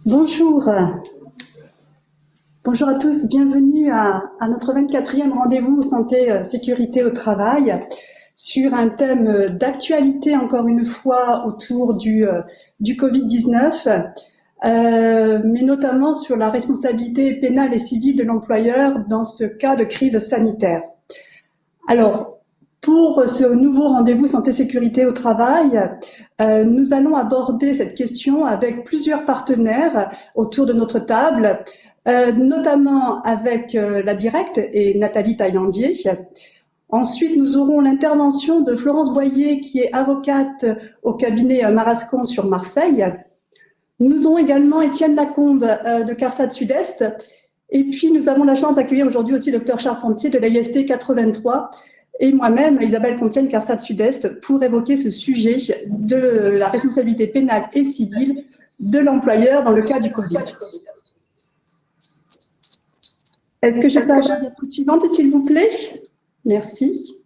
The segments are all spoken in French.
Bonjour. Bonjour à tous, bienvenue à notre 24e rendez-vous santé sécurité au travail sur un thème d'actualité encore une fois autour du Covid-19, mais notamment sur la responsabilité pénale et civile de l'employeur dans ce cas de crise sanitaire. Alors, pour ce nouveau rendez-vous santé-sécurité au travail, nous allons aborder cette question avec plusieurs partenaires autour de notre table, notamment avec la Directe et Nathalie Taillandier. Ensuite, nous aurons l'intervention de Florence Boyer, qui est avocate au cabinet Marascon sur Marseille. Nous aurons également Étienne Lacombe de CARSAT Sud-Est. Et puis, nous avons la chance d'accueillir aujourd'hui aussi le Dr Charpentier de l'AIST 83 et moi-même, Isabelle Compiègne, CARSAT Sud-Est, pour évoquer ce sujet de la responsabilité pénale et civile de l'employeur dans le cas du Covid. Est-ce que je peux avoir la diapo suivante, s'il vous plaît? Merci.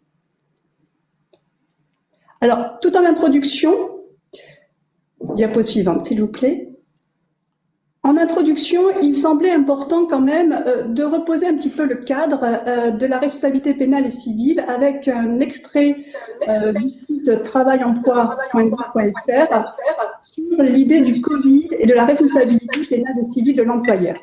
Alors, tout en introduction, diapo suivante, s'il vous plaît. En introduction, il semblait important quand même de reposer un petit peu le cadre de la responsabilité pénale et civile avec un extrait du site travail-emploi.gouv.fr sur l'idée du Covid et de la responsabilité pénale et civile de l'employeur.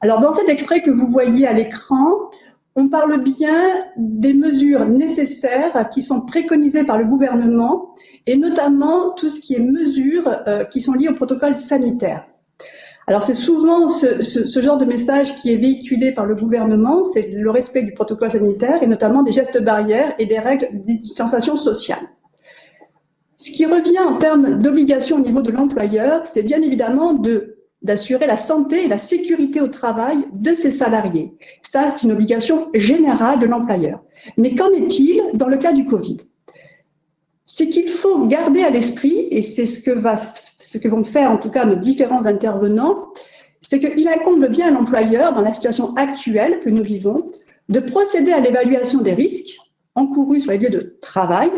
Alors, dans cet extrait que vous voyez à l'écran, on parle bien des mesures nécessaires qui sont préconisées par le gouvernement et notamment tout ce qui est mesures qui sont liées au protocole sanitaire. Alors, c'est souvent ce genre de message qui est véhiculé par le gouvernement, c'est le respect du protocole sanitaire et notamment des gestes barrières et des règles de distanciation sociale. Ce qui revient en termes d'obligation au niveau de l'employeur, c'est bien évidemment d'assurer la santé et la sécurité au travail de ses salariés. Ça, c'est une obligation générale de l'employeur. Mais qu'en est-il dans le cas du Covid? C'est qu'il faut garder à l'esprit, et c'est ce que vont faire en tout cas nos différents intervenants, c'est qu'il incombe bien à l'employeur, dans la situation actuelle que nous vivons, de procéder à l'évaluation des risques encourus sur les lieux de travail.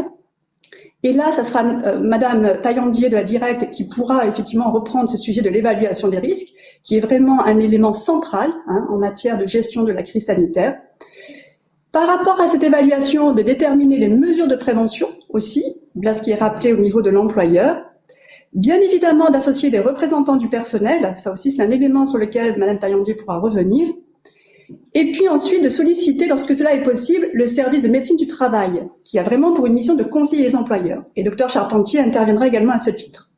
Et là, ça sera Madame Taillandier de la Directe qui pourra effectivement reprendre ce sujet de l'évaluation des risques, qui est vraiment un élément central en matière de gestion de la crise sanitaire. Par rapport à cette évaluation, de déterminer les mesures de prévention aussi, là ce qui est rappelé au niveau de l'employeur. Bien évidemment, d'associer les représentants du personnel, ça aussi c'est un élément sur lequel Madame Taillandier pourra revenir. Et puis ensuite, de solliciter, lorsque cela est possible, le service de médecine du travail, qui a vraiment pour une mission de conseiller les employeurs. Et Dr Charpentier interviendra également à ce titre.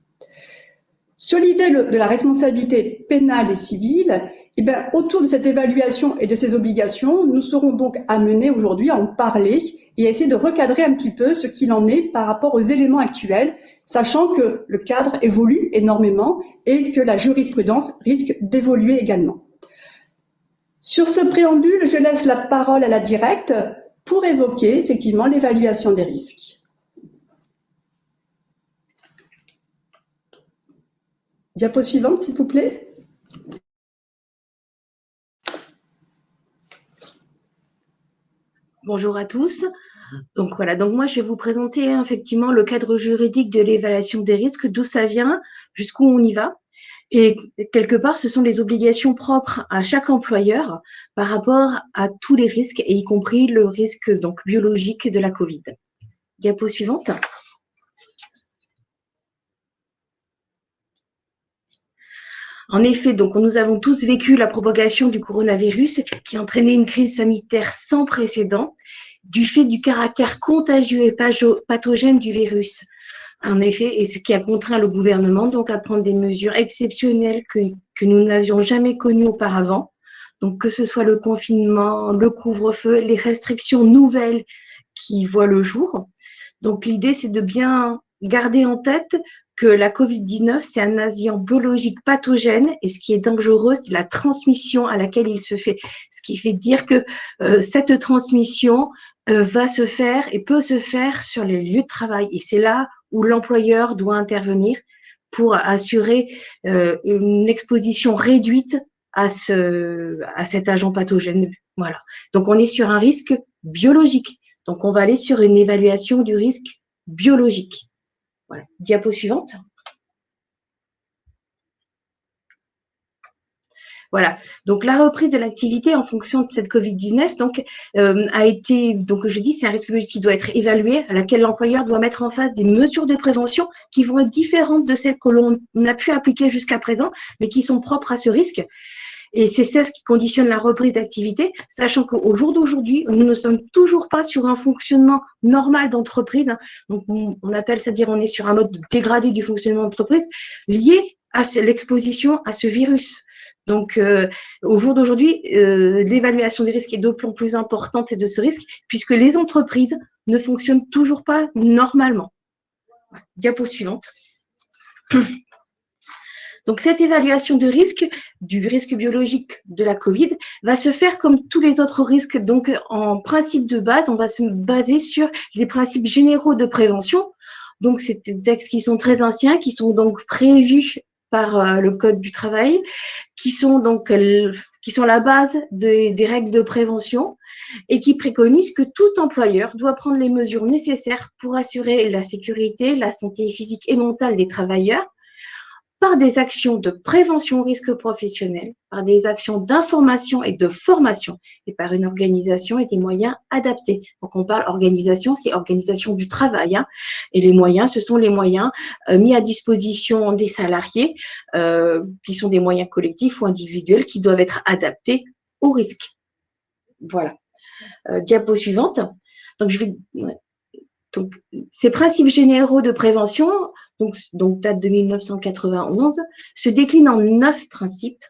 Sur l'idée de la responsabilité pénale et civile, eh bien, autour de cette évaluation et de ces obligations, nous serons donc amenés aujourd'hui à en parler et à essayer de recadrer un petit peu ce qu'il en est par rapport aux éléments actuels, sachant que le cadre évolue énormément et que la jurisprudence risque d'évoluer également. Sur ce préambule, je laisse la parole à la Directe pour évoquer effectivement l'évaluation des risques. Diapo suivante, s'il vous plaît. Bonjour à tous. Donc voilà, donc moi je vais vous présenter effectivement le cadre juridique de l'évaluation des risques, d'où ça vient, jusqu'où on y va. Et quelque part, ce sont les obligations propres à chaque employeur par rapport à tous les risques, et y compris le risque donc biologique de la Covid. Diapo suivante. En effet, donc nous avons tous vécu la propagation du coronavirus qui a entraîné une crise sanitaire sans précédent du fait du caractère contagieux et pathogène du virus. En effet, et ce qui a contraint le gouvernement donc à prendre des mesures exceptionnelles que nous n'avions jamais connues auparavant. Donc que ce soit le confinement, le couvre-feu, les restrictions nouvelles qui voient le jour. Donc l'idée, c'est de bien garder en tête que la Covid-19, c'est un agent biologique pathogène et ce qui est dangereux, c'est la transmission à laquelle il se fait. Ce qui fait dire que cette transmission va se faire et peut se faire sur les lieux de travail. Et c'est là où l'employeur doit intervenir pour assurer une exposition réduite à cet agent pathogène. Voilà. Donc, on est sur un risque biologique. Donc, on va aller sur une évaluation du risque biologique. Voilà. Diapo suivante. Voilà. Donc, la reprise de l'activité en fonction de cette Covid-19, donc, a été, donc, je dis, c'est un risque biologique qui doit être évalué, à laquelle l'employeur doit mettre en face des mesures de prévention qui vont être différentes de celles que l'on a pu appliquer jusqu'à présent, mais qui sont propres à ce risque. Et c'est ça ce qui conditionne la reprise d'activité, sachant qu'au jour d'aujourd'hui, nous ne sommes toujours pas sur un fonctionnement normal d'entreprise. Donc, on appelle, c'est-à-dire on est sur un mode dégradé du fonctionnement d'entreprise lié à l'exposition à ce virus. Donc, au jour d'aujourd'hui, l'évaluation des risques est d'autant plus importante de ce risque, puisque les entreprises ne fonctionnent toujours pas normalement. Diapo suivante. Donc, cette évaluation de risque, du risque biologique de la Covid, va se faire comme tous les autres risques. Donc, en principe de base, on va se baser sur les principes généraux de prévention. Donc, c'est des textes qui sont très anciens, qui sont donc prévus par le Code du travail, qui sont la base des règles de prévention et qui préconisent que tout employeur doit prendre les mesures nécessaires pour assurer la sécurité, la santé physique et mentale des travailleurs, par des actions de prévention au risque professionnel, par des actions d'information et de formation, et par une organisation et des moyens adaptés. Donc, on parle organisation, c'est organisation du travail, hein, et les moyens, ce sont les moyens mis à disposition des salariés, qui sont des moyens collectifs ou individuels qui doivent être adaptés au risque. Voilà. Diapo suivante. Donc, donc, ces principes généraux de prévention, donc date de 1991, se déclinent en 9 principes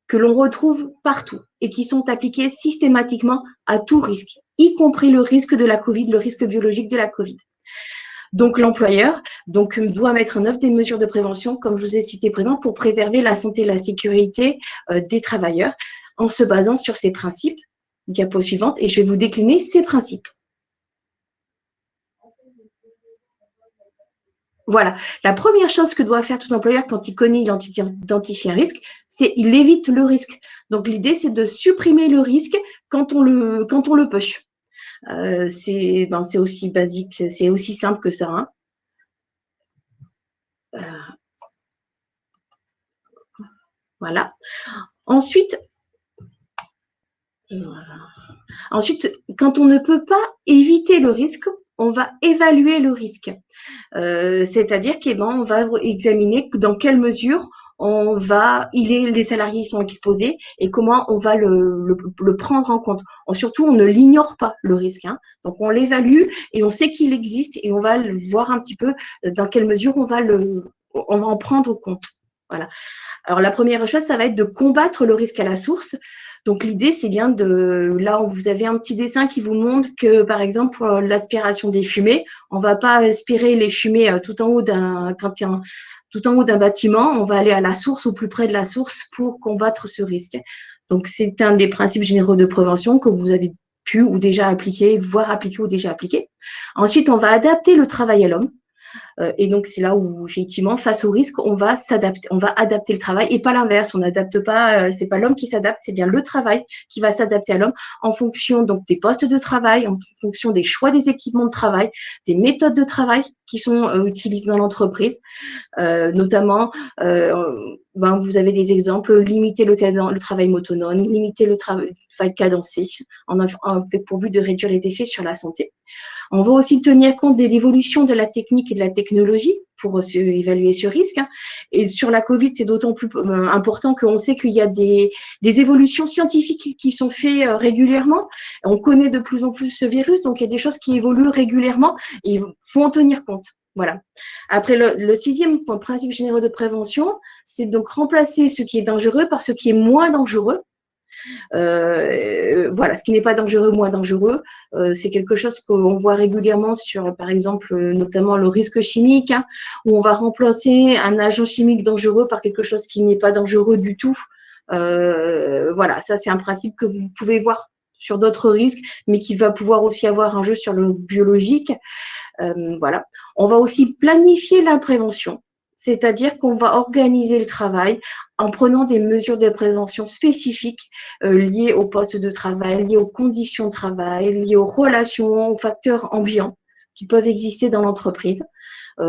que l'on retrouve partout et qui sont appliqués systématiquement à tout risque, y compris le risque de la Covid, le risque biologique de la Covid. Donc, l'employeur doit mettre en œuvre des mesures de prévention, comme je vous ai cité présent, pour préserver la santé et la sécurité des travailleurs en se basant sur ces principes. Diapo suivante, et je vais vous décliner ces principes. Voilà. La première chose que doit faire tout employeur quand il connaît, il identifie un risque, c'est il évite le risque. Donc, l'idée, c'est de supprimer le risque quand on le peut. C'est aussi basique, c'est aussi simple que ça. Hein. Voilà. Ensuite, quand on ne peut pas éviter le risque, on va évaluer le risque. C'est-à-dire on va examiner dans quelle mesure les salariés sont exposés et comment on va le prendre en compte. Surtout, on ne l'ignore pas, le risque. Hein. Donc, on l'évalue et on sait qu'il existe et on va voir un petit peu dans quelle mesure on va en prendre compte. Voilà. Alors, la première chose, ça va être de combattre le risque à la source. Donc, l'idée, c'est bien là, vous avez un petit dessin qui vous montre que, par exemple, l'aspiration des fumées, on ne va pas aspirer les fumées tout en haut d'un bâtiment, on va aller à la source, au plus près de la source pour combattre ce risque. Donc, c'est un des principes généraux de prévention que vous avez pu ou déjà appliquer, voire appliquer ou déjà appliqué. Ensuite, on va adapter le travail à l'homme. Et donc, c'est là où, effectivement, face au risque, on va adapter le travail et pas l'inverse. On n'adapte pas, c'est pas l'homme qui s'adapte, c'est bien le travail qui va s'adapter à l'homme en fonction donc des postes de travail, en fonction des choix des équipements de travail, des méthodes de travail qui sont utilisées dans l'entreprise. Notamment, vous avez des exemples, limiter le travail monotone, limiter le travail cadencé, pour but de réduire les effets sur la santé. On va aussi tenir compte de l'évolution de la technique et de la technologie pour évaluer ce risque. Hein. Et sur la Covid, c'est d'autant plus important qu'on sait qu'il y a des évolutions scientifiques qui sont faites régulièrement. On connaît de plus en plus ce virus, donc il y a des choses qui évoluent régulièrement et il faut en tenir compte. Voilà. Après, le 6e principe généraux de prévention, c'est donc remplacer ce qui est dangereux par ce qui est moins dangereux. Voilà, ce qui n'est pas dangereux, moins dangereux, c'est quelque chose qu'on voit régulièrement sur, par exemple, notamment le risque chimique, hein, où on va remplacer un agent chimique dangereux par quelque chose qui n'est pas dangereux du tout. Voilà, ça c'est un principe que vous pouvez voir sur d'autres risques, mais qui va pouvoir aussi avoir un jeu sur le biologique. Voilà. On va aussi planifier la prévention. C'est-à-dire qu'on va organiser le travail en prenant des mesures de prévention spécifiques liées au poste de travail, liées aux conditions de travail, liées aux relations, aux facteurs ambiants qui peuvent exister dans l'entreprise.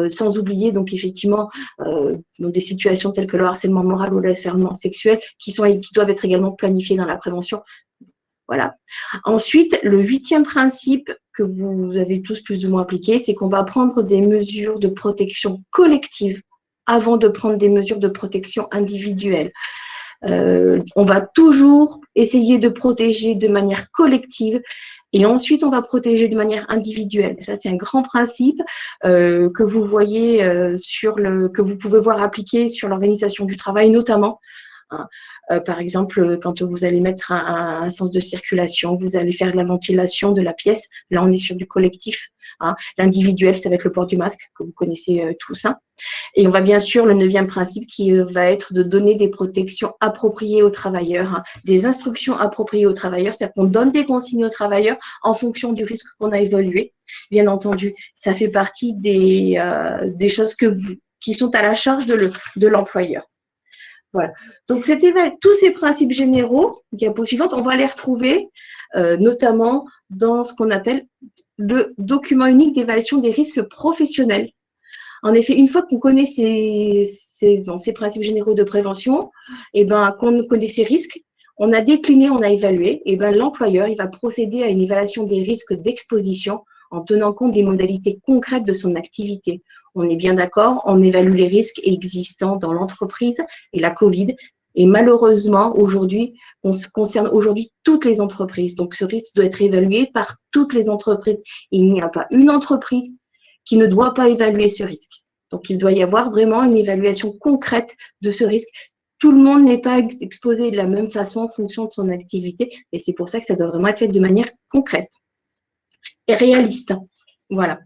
sans oublier donc effectivement dans des situations telles que le harcèlement moral ou le harcèlement sexuel qui doivent être également planifiés dans la prévention. Voilà. Ensuite, le 8e principe que vous avez tous plus ou moins appliqué, c'est qu'on va prendre des mesures de protection collective avant de prendre des mesures de protection individuelle. On va toujours essayer de protéger de manière collective et ensuite on va protéger de manière individuelle. Ça, c'est un grand principe que vous voyez que vous pouvez voir appliqué sur l'organisation du travail notamment. Hein. Par exemple, quand vous allez mettre un sens de circulation, vous allez faire de la ventilation de la pièce. Là, on est sur du collectif. Hein. L'individuel, ça va être le port du masque, que vous connaissez tous. Hein. Et on va bien sûr, le 9e principe qui va être de donner des protections appropriées aux travailleurs, hein, des instructions appropriées aux travailleurs, c'est-à-dire qu'on donne des consignes aux travailleurs en fonction du risque qu'on a évalué. Bien entendu, ça fait partie des choses qui sont à la charge de l'employeur. Voilà. Donc, tous ces principes généraux, diapo suivante, on va les retrouver notamment dans ce qu'on appelle le document unique d'évaluation des risques professionnels. En effet, une fois qu'on connaît ces principes généraux de prévention, et qu'on connaît ces risques, on a décliné, on a évalué, et l'employeur, il va procéder à une évaluation des risques d'exposition en tenant compte des modalités concrètes de son activité. On est bien d'accord, on évalue les risques existants dans l'entreprise et la Covid. Et malheureusement, aujourd'hui, on concerne aujourd'hui toutes les entreprises. Donc, ce risque doit être évalué par toutes les entreprises. Il n'y a pas une entreprise qui ne doit pas évaluer ce risque. Donc, il doit y avoir vraiment une évaluation concrète de ce risque. Tout le monde n'est pas exposé de la même façon en fonction de son activité. Et c'est pour ça que ça doit vraiment être fait de manière concrète et réaliste. Voilà.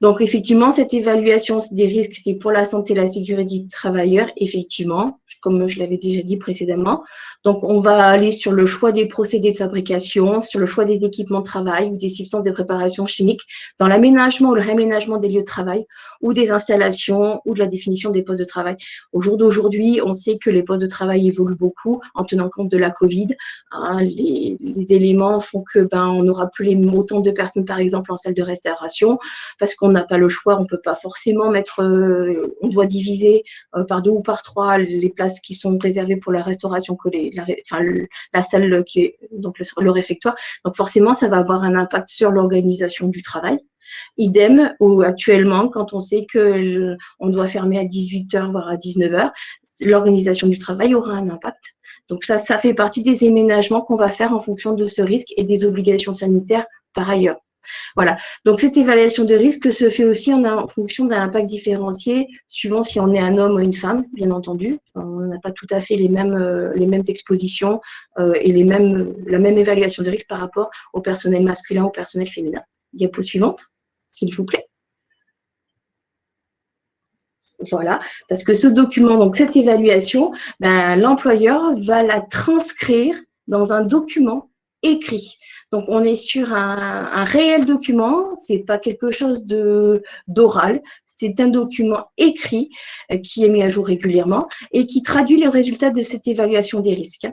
Donc, effectivement, cette évaluation des risques, c'est pour la santé et la sécurité du travailleur, effectivement, comme je l'avais déjà dit précédemment. Donc, on va aller sur le choix des procédés de fabrication, sur le choix des équipements de travail ou des substances de préparation chimique, dans l'aménagement ou le réaménagement des lieux de travail ou des installations ou de la définition des postes de travail. Au jour d'aujourd'hui, on sait que les postes de travail évoluent beaucoup en tenant compte de la Covid. Hein, les éléments font que on n'aura plus autant de personnes, par exemple, en salle de restauration, parce qu'on n'a pas le choix, on ne peut pas forcément on doit diviser par 2 ou par 3 les places qui sont réservées pour la restauration que la salle qui est donc le réfectoire. Donc forcément, ça va avoir un impact sur l'organisation du travail. Idem, actuellement, quand on sait qu'on doit fermer à 18h, voire à 19h, l'organisation du travail aura un impact. Donc ça fait partie des aménagements qu'on va faire en fonction de ce risque et des obligations sanitaires par ailleurs. Voilà. Donc, cette évaluation de risque se fait aussi en fonction d'un impact différencié, suivant si on est un homme ou une femme, bien entendu. On n'a pas tout à fait les mêmes expositions et la même évaluation de risque par rapport au personnel masculin ou au personnel féminin. Diapo suivante, s'il vous plaît. Voilà, parce que ce document, donc cette évaluation, l'employeur va la transcrire dans un document écrit. Donc, on est sur un réel document, c'est pas quelque chose d'oral, c'est un document écrit qui est mis à jour régulièrement et qui traduit le résultat de cette évaluation des risques.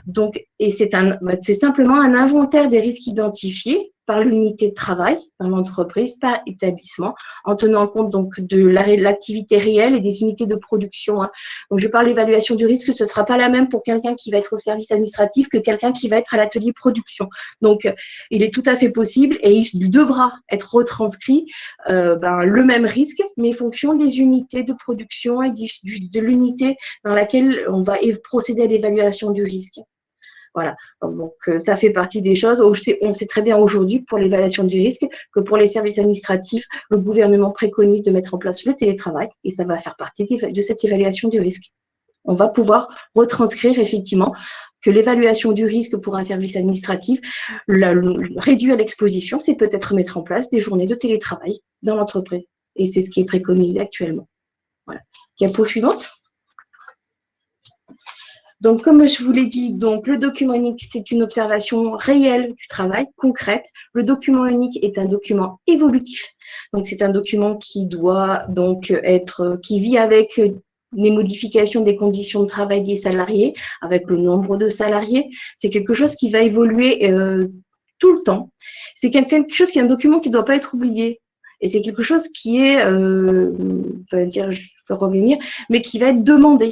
Donc, et c'est simplement un inventaire des risques identifiés par l'unité de travail, par l'entreprise, par établissement, en tenant compte donc de l'activité réelle et des unités de production. Hein. Donc, je parle d'évaluation du risque, ce ne sera pas la même pour quelqu'un qui va être au service administratif que quelqu'un qui va être à l'atelier production. Donc, il est tout à fait possible et il devra être retranscrit le même risque, mais en fonction des unités de production et de l'unité dans laquelle on va procéder à l'évaluation du risque. Voilà, donc ça fait partie des choses. On sait très bien aujourd'hui pour l'évaluation du risque que pour les services administratifs, le gouvernement préconise de mettre en place le télétravail et ça va faire partie de cette évaluation du risque. On va pouvoir retranscrire effectivement que l'évaluation du risque pour un service administratif, réduire l'exposition, c'est peut-être mettre en place des journées de télétravail dans l'entreprise. Et c'est ce qui est préconisé actuellement. Voilà. Diapo suivante. Donc, comme je vous l'ai dit, donc, le document unique, c'est une observation réelle du travail, concrète. Le document unique est un document évolutif. Donc, c'est un document qui doit donc qui vit avec les modifications des conditions de travail des salariés, avec le nombre de salariés. C'est quelque chose qui va évoluer tout le temps. C'est quelque chose qui est un document qui ne doit pas être oublié. Et c'est quelque chose qui est, je vais revenir, mais qui va être demandé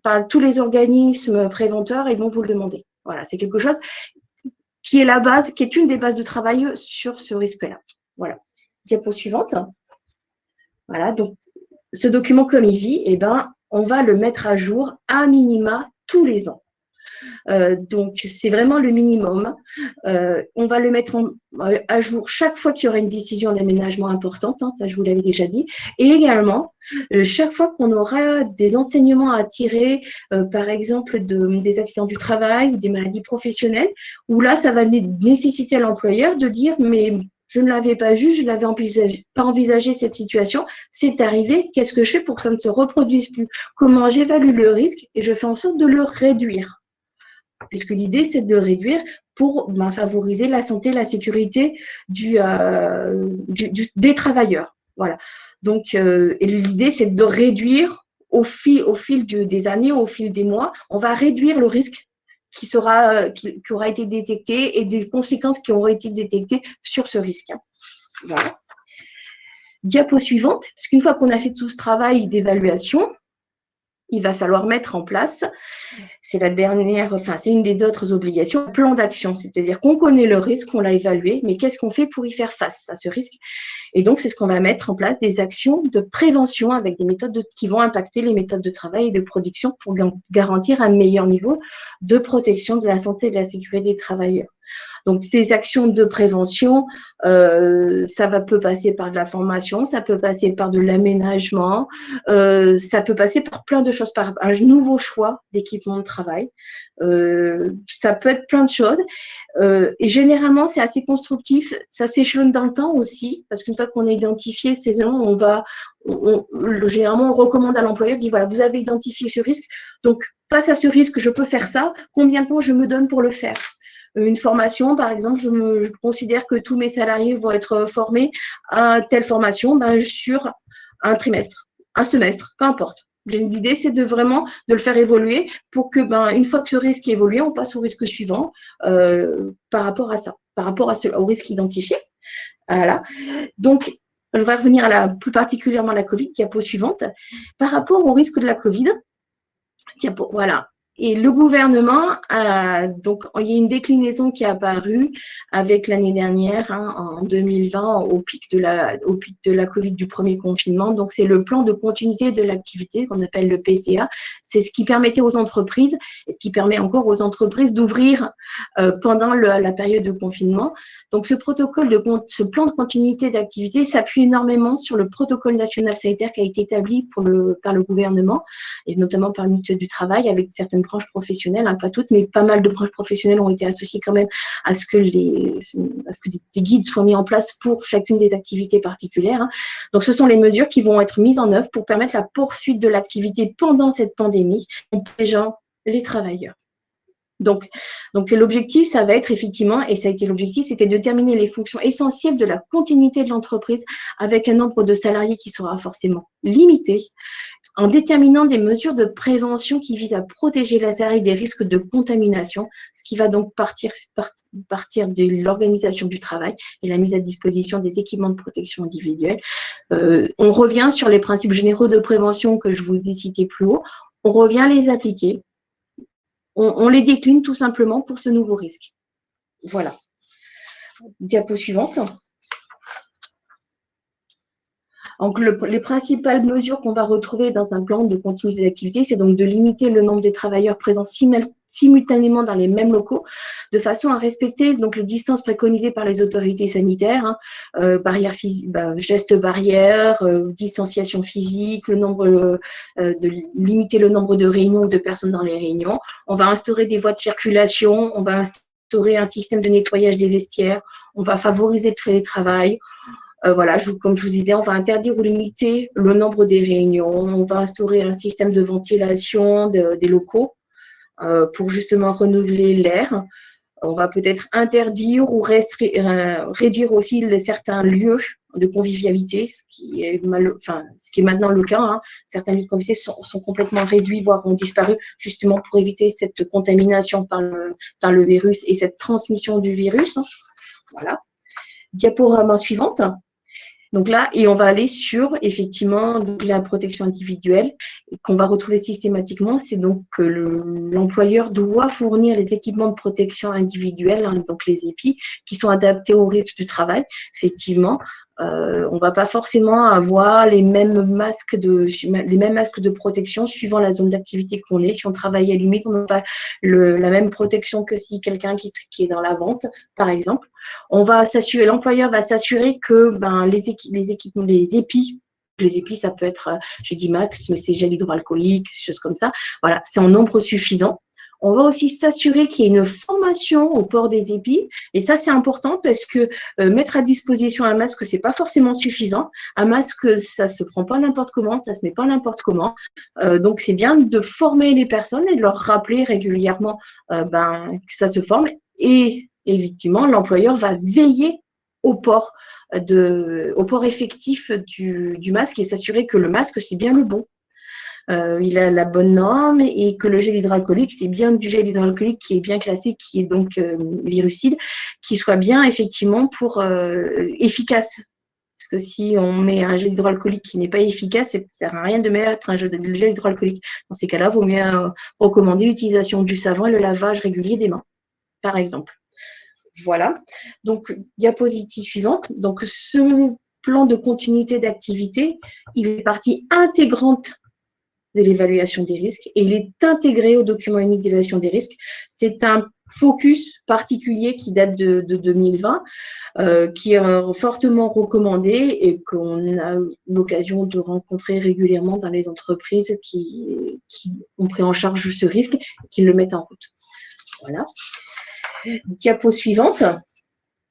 par tous les organismes préventeurs, ils vont vous le demander. Voilà, c'est quelque chose qui est la base, qui est une des bases de travail sur ce risque-là. Voilà. Diapo suivante. Voilà, donc ce document comme il vit, eh ben, on va le mettre à jour à minima tous les ans. Donc, c'est vraiment le minimum. On va le mettre à jour chaque fois qu'il y aura une décision d'aménagement importante, hein, ça je vous l'avais déjà dit, et également chaque fois qu'on aura des enseignements à tirer, par exemple des accidents du travail ou des maladies professionnelles, où là, ça va nécessiter à l'employeur de dire, mais je ne l'avais pas vu, je ne l'avais pas envisagé cette situation, c'est arrivé, qu'est-ce que je fais pour que ça ne se reproduise plus? Comment j'évalue le risque et je fais en sorte de le réduire? Puisque l'idée, c'est de le réduire pour favoriser la santé, la sécurité des travailleurs. Voilà. Donc, et l'idée, c'est de réduire au fil des années, au fil des mois, on va réduire le risque qui aura été détecté et des conséquences qui auront été détectées sur ce risque. Voilà. Diapo suivante, parce qu'une fois qu'on a fait tout ce travail d'évaluation, il va falloir mettre en place, c'est une des autres obligations, un plan d'action, c'est-à-dire qu'on connaît le risque, on l'a évalué, mais qu'est-ce qu'on fait pour y faire face à ce risque? Et donc, c'est ce qu'on va mettre en place, des actions de prévention avec des méthodes qui vont impacter les méthodes de travail et de production pour garantir un meilleur niveau de protection de la santé et de la sécurité des travailleurs. Donc, ces actions de prévention, peut passer par de la formation, ça peut passer par de l'aménagement, ça peut passer par plein de choses, par un nouveau choix d'équipement de travail. Ça peut être plein de choses. Et généralement, c'est assez constructif. Ça s'échelonne dans le temps aussi, parce qu'une fois qu'on a identifié ces éléments, généralement, on recommande à l'employeur, dit voilà, vous avez identifié ce risque, donc face à ce risque, je peux faire ça. Combien de temps je me donne pour le faire? Une formation, par exemple, je considère que tous mes salariés vont être formés à telle formation sur un trimestre, un semestre, peu importe. L'idée, c'est de le faire évoluer pour que, une fois que ce risque est évolué, on passe au risque suivant par rapport à ça, au risque identifié. Voilà. Donc, je vais revenir plus particulièrement à la Covid, diapo suivante. Par rapport au risque de la Covid, diapo, voilà. Et le gouvernement, donc il y a une déclinaison qui est apparue avec l'année dernière, en 2020, au pic de la Covid du premier confinement. Donc c'est le plan de continuité de l'activité qu'on appelle le PCA. C'est ce qui permettait aux entreprises et ce qui permet encore aux entreprises d'ouvrir pendant la période de confinement. Donc ce plan de continuité d'activité s'appuie énormément sur le protocole national sanitaire qui a été établi par le gouvernement et notamment par le ministère du Travail avec certaines branches professionnelles, pas toutes, mais pas mal de branches professionnelles ont été associées quand même à ce que des guides soient mis en place pour chacune des activités particulières. Donc, ce sont les mesures qui vont être mises en œuvre pour permettre la poursuite de l'activité pendant cette pandémie en protégeant les travailleurs. Donc l'objectif, ça va être effectivement, et ça a été l'objectif, c'était de déterminer les fonctions essentielles de la continuité de l'entreprise avec un nombre de salariés qui sera forcément limité, en déterminant des mesures de prévention qui visent à protéger la salarié des risques de contamination, ce qui va donc partir de l'organisation du travail et la mise à disposition des équipements de protection individuelle. On revient sur les principes généraux de prévention que je vous ai cités plus haut, on revient à les appliquer. On les décline tout simplement pour ce nouveau risque. Voilà. Diapo suivante. Donc, les principales mesures qu'on va retrouver dans un plan de continuité d'activité, c'est donc de limiter le nombre de travailleurs présents simultanément dans les mêmes locaux, de façon à respecter donc les distances préconisées par les autorités sanitaires, gestes barrières, distanciation physique, limiter le nombre de réunions de personnes dans les réunions. On va instaurer des voies de circulation, on va instaurer un système de nettoyage des vestiaires, on va favoriser le télétravail. Comme je vous disais, on va interdire ou limiter le nombre des réunions. On va instaurer un système de ventilation des locaux pour justement renouveler l'air. On va peut-être interdire ou réduire aussi certains lieux de convivialité, ce qui est maintenant le cas. Certains lieux de convivialité sont complètement réduits, voire ont disparu, justement pour éviter cette contamination par le virus et cette transmission du virus. Voilà. Diaporama suivante. Donc là, et on va aller sur, effectivement, la protection individuelle qu'on va retrouver systématiquement. C'est donc que l'employeur doit fournir les équipements de protection individuelle, hein, donc les EPI, qui sont adaptés au risque du travail. Effectivement, on ne va pas forcément avoir les mêmes masques de protection suivant la zone d'activité qu'on est. Si on travaille à limite, on n'a pas la même protection que si quelqu'un qui est dans la vente, par exemple. L'employeur va s'assurer que les EPI, ça peut être, je dis max, mais c'est gel hydroalcoolique, choses comme ça. Voilà, c'est en nombre suffisant. On va aussi s'assurer qu'il y ait une formation au port des EPI. Et ça, c'est important parce que mettre à disposition un masque, c'est pas forcément suffisant. Un masque, ça se prend pas n'importe comment, ça se met pas n'importe comment. Donc, c'est bien de former les personnes et de leur rappeler régulièrement que ça se forme. Et effectivement, l'employeur va veiller au port effectif du masque et s'assurer que le masque, c'est bien le bon. Il a la bonne norme et que le gel hydroalcoolique, c'est bien du gel hydroalcoolique qui est bien classé, qui est donc virucide, qui soit bien effectivement efficace. Parce que si on met un gel hydroalcoolique qui n'est pas efficace, ça ne sert à rien de mettre un gel hydroalcoolique. Dans ces cas-là, il vaut mieux recommander l'utilisation du savon et le lavage régulier des mains, par exemple. Voilà. Donc, diapositive suivante. Donc, ce plan de continuité d'activité, il est partie intégrante de l'évaluation des risques et il est intégré au document unique d'évaluation des risques. C'est un focus particulier qui date de 2020, qui est fortement recommandé et qu'on a l'occasion de rencontrer régulièrement dans les entreprises qui ont pris en charge ce risque et qui le mettent en route. Voilà. Diapo suivante.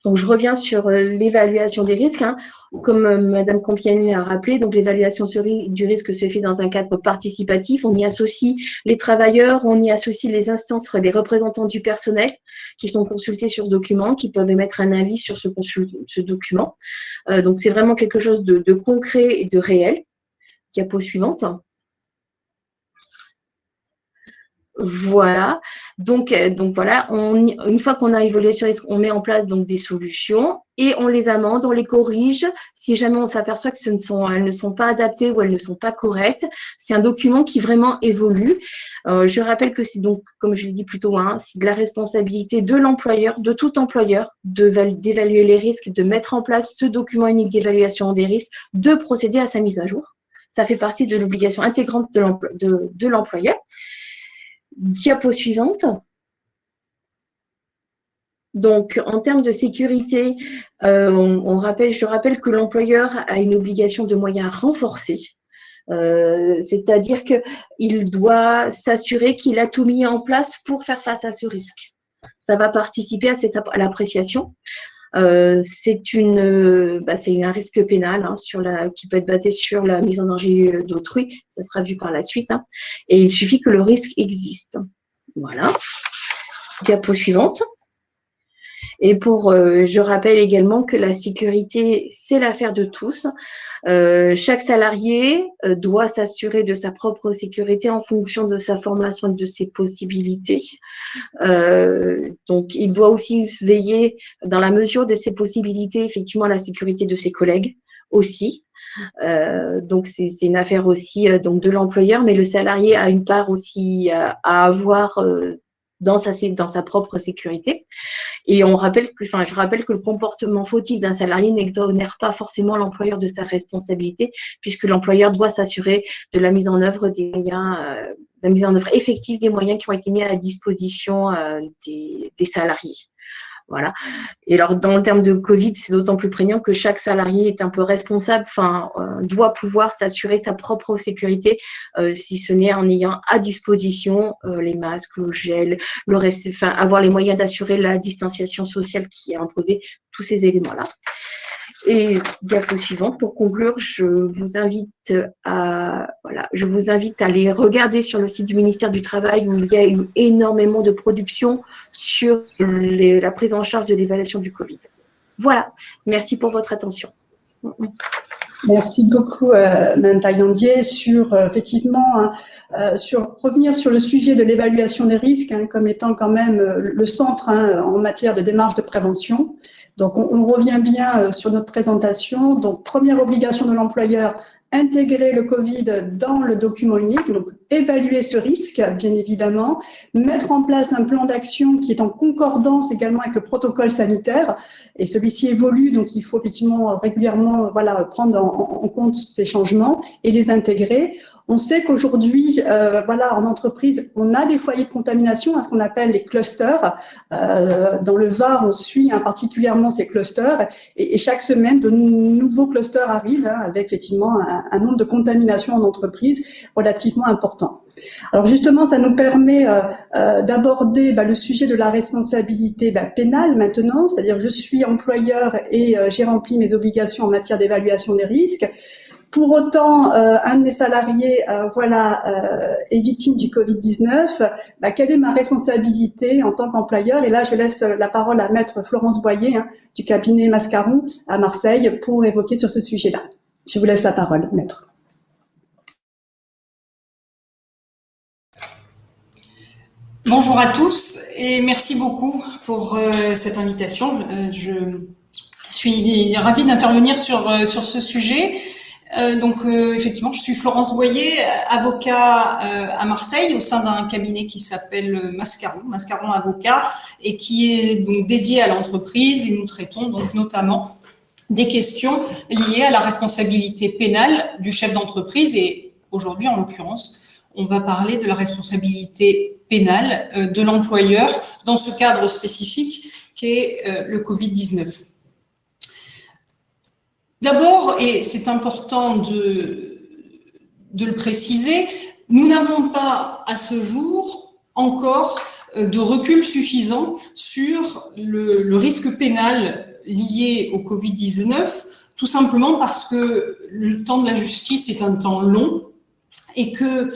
Donc, je reviens sur l'évaluation des risques. Hein. Comme Madame Compiègne l'a rappelé, donc l'évaluation du risque se fait dans un cadre participatif. On y associe les travailleurs, on y associe les instances, les représentants du personnel qui sont consultés sur ce document, qui peuvent émettre un avis sur ce document. Donc, c'est vraiment quelque chose de concret et de réel. Diapo suivante. Voilà. Donc voilà, une fois qu'on a évolué sur les risques, on met en place donc des solutions et on les amende, on les corrige. Si jamais on s'aperçoit que elles ne sont pas adaptées ou elles ne sont pas correctes, c'est un document qui vraiment évolue. Je rappelle que c'est donc, comme je l'ai dit plus tôt, hein, c'est de la responsabilité de l'employeur, de tout employeur, d'évaluer les risques, de mettre en place ce document unique d'évaluation des risques, de procéder à sa mise à jour. Ça fait partie de l'obligation intégrante de l'employeur. Diapo suivante. Donc, en termes de sécurité, je rappelle que l'employeur a une obligation de moyens renforcée. C'est-à-dire qu'il doit s'assurer qu'il a tout mis en place pour faire face à ce risque. Ça va participer à l'appréciation. C'est un risque pénal qui peut être basé sur la mise en danger d'autrui. Ça sera vu par la suite. Hein. Et il suffit que le risque existe. Voilà. Diapo suivante. Et je rappelle également que la sécurité, c'est l'affaire de tous. Chaque salarié doit s'assurer de sa propre sécurité en fonction de sa formation et de ses possibilités. Donc, il doit aussi veiller, dans la mesure de ses possibilités, effectivement, à la sécurité de ses collègues aussi. Donc, c'est une affaire aussi donc de l'employeur, mais le salarié a une part aussi à avoir dans sa propre sécurité. Et je rappelle que le comportement fautif d'un salarié n'exonère pas forcément l'employeur de sa responsabilité, puisque l'employeur doit s'assurer de la mise en œuvre des moyens, la mise en œuvre effective des moyens qui ont été mis à la disposition des salariés. Voilà. Et alors, dans le terme de Covid, c'est d'autant plus prégnant que chaque salarié est un peu responsable, doit pouvoir s'assurer sa propre sécurité, si ce n'est en ayant à disposition les masques, le gel, avoir les moyens d'assurer la distanciation sociale qui est imposée, tous ces éléments-là. Et diapo suivante, pour conclure, je vous invite à aller regarder sur le site du ministère du Travail où il y a eu énormément de production sur la prise en charge de l'évaluation du Covid. Voilà, merci pour votre attention. Merci beaucoup, Mme Taillandier, sur effectivement, sur revenir sur le sujet de l'évaluation des risques comme étant quand même le centre en matière de démarche de prévention. Donc, on revient bien sur notre présentation. Donc, première obligation de l'employeur, intégrer le Covid dans le document unique, donc évaluer ce risque, bien évidemment, mettre en place un plan d'action qui est en concordance également avec le protocole sanitaire, et celui-ci évolue, donc il faut effectivement régulièrement prendre en compte ces changements et les intégrer. On sait qu'aujourd'hui, en entreprise, on a des foyers de contamination, ce qu'on appelle les clusters. Dans le Var, on suit particulièrement ces clusters et chaque semaine, de nouveaux clusters arrivent avec effectivement un nombre de contaminations en entreprise relativement important. Alors justement, ça nous permet d'aborder le sujet de la responsabilité pénale maintenant, c'est-à-dire je suis employeur et j'ai rempli mes obligations en matière d'évaluation des risques. Pour autant, un de mes salariés est victime du Covid-19. Quelle est ma responsabilité en tant qu'employeur? Et là, je laisse la parole à maître Florence Boyer du cabinet Mascaron à Marseille pour évoquer sur ce sujet-là. Je vous laisse la parole, maître. Bonjour à tous et merci beaucoup pour cette invitation. Je suis ravie d'intervenir sur ce sujet. Effectivement, je suis Florence Boyer, avocat à Marseille au sein d'un cabinet qui s'appelle Mascaron Avocat, et qui est donc dédié à l'entreprise, et nous traitons donc notamment des questions liées à la responsabilité pénale du chef d'entreprise, et aujourd'hui en l'occurrence on va parler de la responsabilité pénale de l'employeur dans ce cadre spécifique qu'est le Covid-19. D'abord, et c'est important de le préciser, nous n'avons pas à ce jour encore de recul suffisant sur le risque pénal lié au Covid-19, tout simplement parce que le temps de la justice est un temps long et que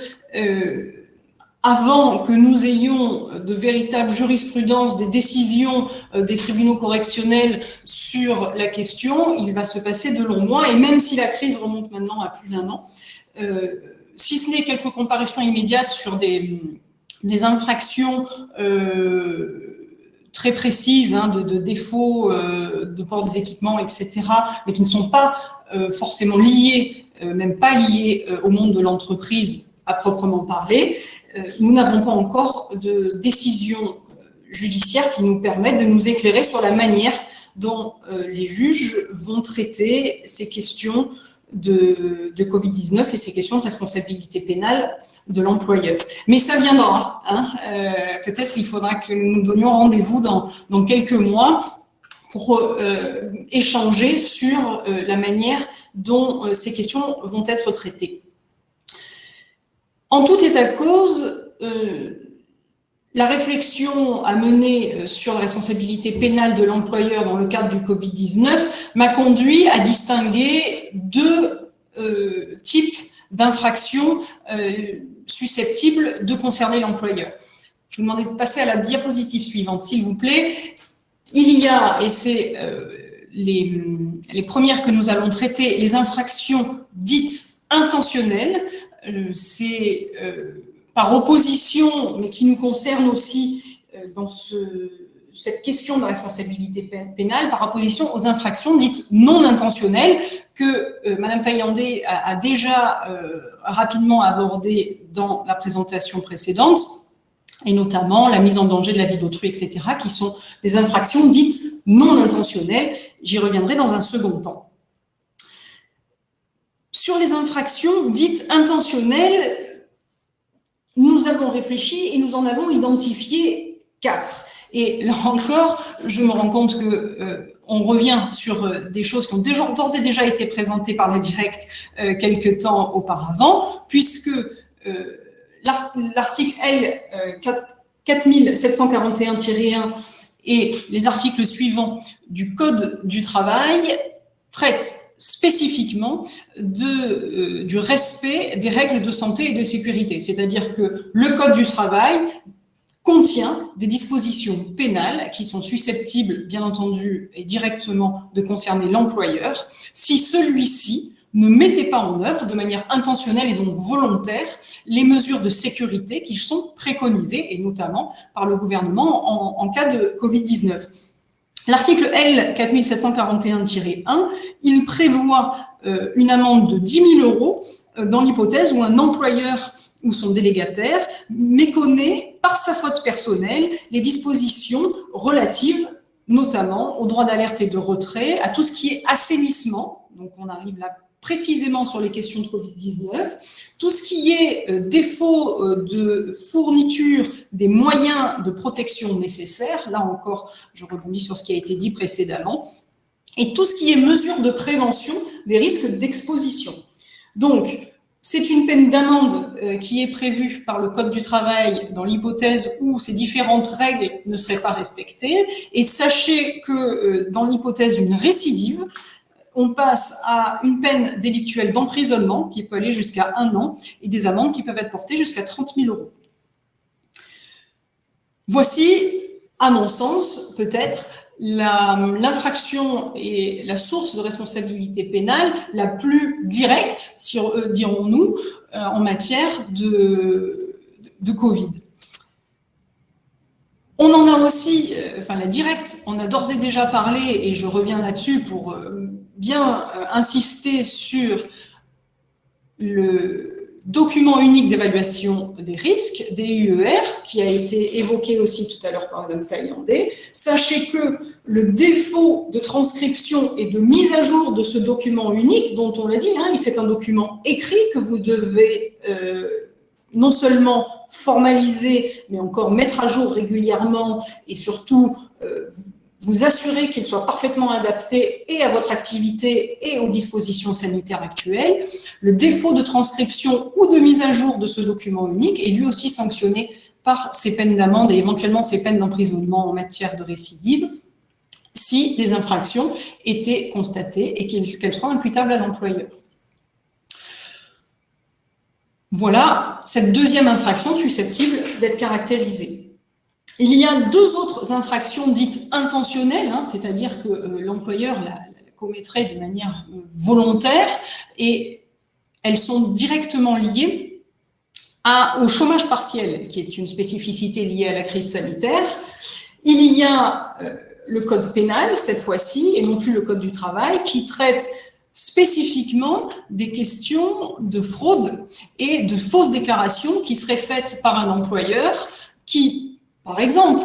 avant que nous ayons de véritables jurisprudences, des décisions des tribunaux correctionnels sur la question, il va se passer de longs mois, et même si la crise remonte maintenant à plus d'1 an, si ce n'est quelques comparutions immédiates sur des infractions très précises de défauts de port des équipements, etc., mais qui ne sont pas forcément liées, même pas liées au monde de l'entreprise à proprement parler, nous n'avons pas encore de décision judiciaire qui nous permette de nous éclairer sur la manière dont les juges vont traiter ces questions de Covid-19 et ces questions de responsabilité pénale de l'employeur. Mais ça viendra. Peut-être il faudra que nous nous donnions rendez-vous dans quelques mois pour échanger sur la manière dont ces questions vont être traitées. En tout état de cause, la réflexion à mener sur la responsabilité pénale de l'employeur dans le cadre du Covid-19 m'a conduit à distinguer 2 types d'infractions susceptibles de concerner l'employeur. Je vous demande de passer à la diapositive suivante, s'il vous plaît. Il y a, et c'est les premières que nous allons traiter, les infractions dites intentionnelles. C'est par opposition, mais qui nous concerne aussi dans cette question de la responsabilité pénale, par opposition aux infractions dites non intentionnelles que Madame Taillandier a déjà rapidement abordées dans la présentation précédente, et notamment la mise en danger de la vie d'autrui, etc., qui sont des infractions dites non intentionnelles. J'y reviendrai dans un second temps. Sur les infractions dites intentionnelles, nous avons réfléchi et nous en avons identifié 4. Et là encore, je me rends compte que on revient sur des choses qui ont d'ores et déjà été présentées par la Directe quelque temps auparavant, puisque l'article L 4741-1 et les articles suivants du Code du travail traitent spécifiquement du respect des règles de santé et de sécurité. C'est-à-dire que le Code du travail contient des dispositions pénales qui sont susceptibles, bien entendu, et directement de concerner l'employeur, si celui-ci ne mettait pas en œuvre de manière intentionnelle et donc volontaire les mesures de sécurité qui sont préconisées, et notamment par le gouvernement en cas de Covid-19. L'article L 4741-1, il prévoit une amende de 10 000 € dans l'hypothèse où un employeur ou son délégataire méconnaît par sa faute personnelle les dispositions relatives notamment au droit d'alerte et de retrait, à tout ce qui est assainissement, donc on arrive là précisément sur les questions de Covid-19, tout ce qui est défaut de fourniture des moyens de protection nécessaires, là encore je rebondis sur ce qui a été dit précédemment, et tout ce qui est mesure de prévention des risques d'exposition. Donc, c'est une peine d'amende qui est prévue par le Code du travail dans l'hypothèse où ces différentes règles ne seraient pas respectées. Et sachez que dans l'hypothèse d'une récidive, on passe à une peine délictuelle d'emprisonnement qui peut aller jusqu'à 1 an et des amendes qui peuvent être portées jusqu'à 30 000 €. Voici, à mon sens, peut-être l'infraction et la source de responsabilité pénale la plus directe, dirons-nous, en matière de Covid. On en a aussi, la directe, on a d'ores et déjà parlé, et je reviens là-dessus pour bien insister sur le document unique d'évaluation des risques, DUER, qui a été évoqué aussi tout à l'heure par Mme Cayandé. Sachez que le défaut de transcription et de mise à jour de ce document unique, dont on l'a dit, c'est un document écrit que vous devez non seulement formaliser, mais encore mettre à jour régulièrement et surtout vous assurer qu'il soit parfaitement adapté et à votre activité et aux dispositions sanitaires actuelles. Le défaut de transcription ou de mise à jour de ce document unique est lui aussi sanctionné par ces peines d'amende et éventuellement ces peines d'emprisonnement en matière de récidive si des infractions étaient constatées et qu'elles soient imputables à l'employeur. Voilà cette deuxième infraction susceptible d'être caractérisée. Il y a 2 autres infractions dites intentionnelles, c'est-à-dire que l'employeur la commettrait de manière volontaire et elles sont directement liées au chômage partiel, qui est une spécificité liée à la crise sanitaire. Il y a le code pénal, cette fois-ci, et non plus le code du travail, qui traite spécifiquement des questions de fraude et de fausses déclarations qui seraient faites par un employeur qui, par exemple,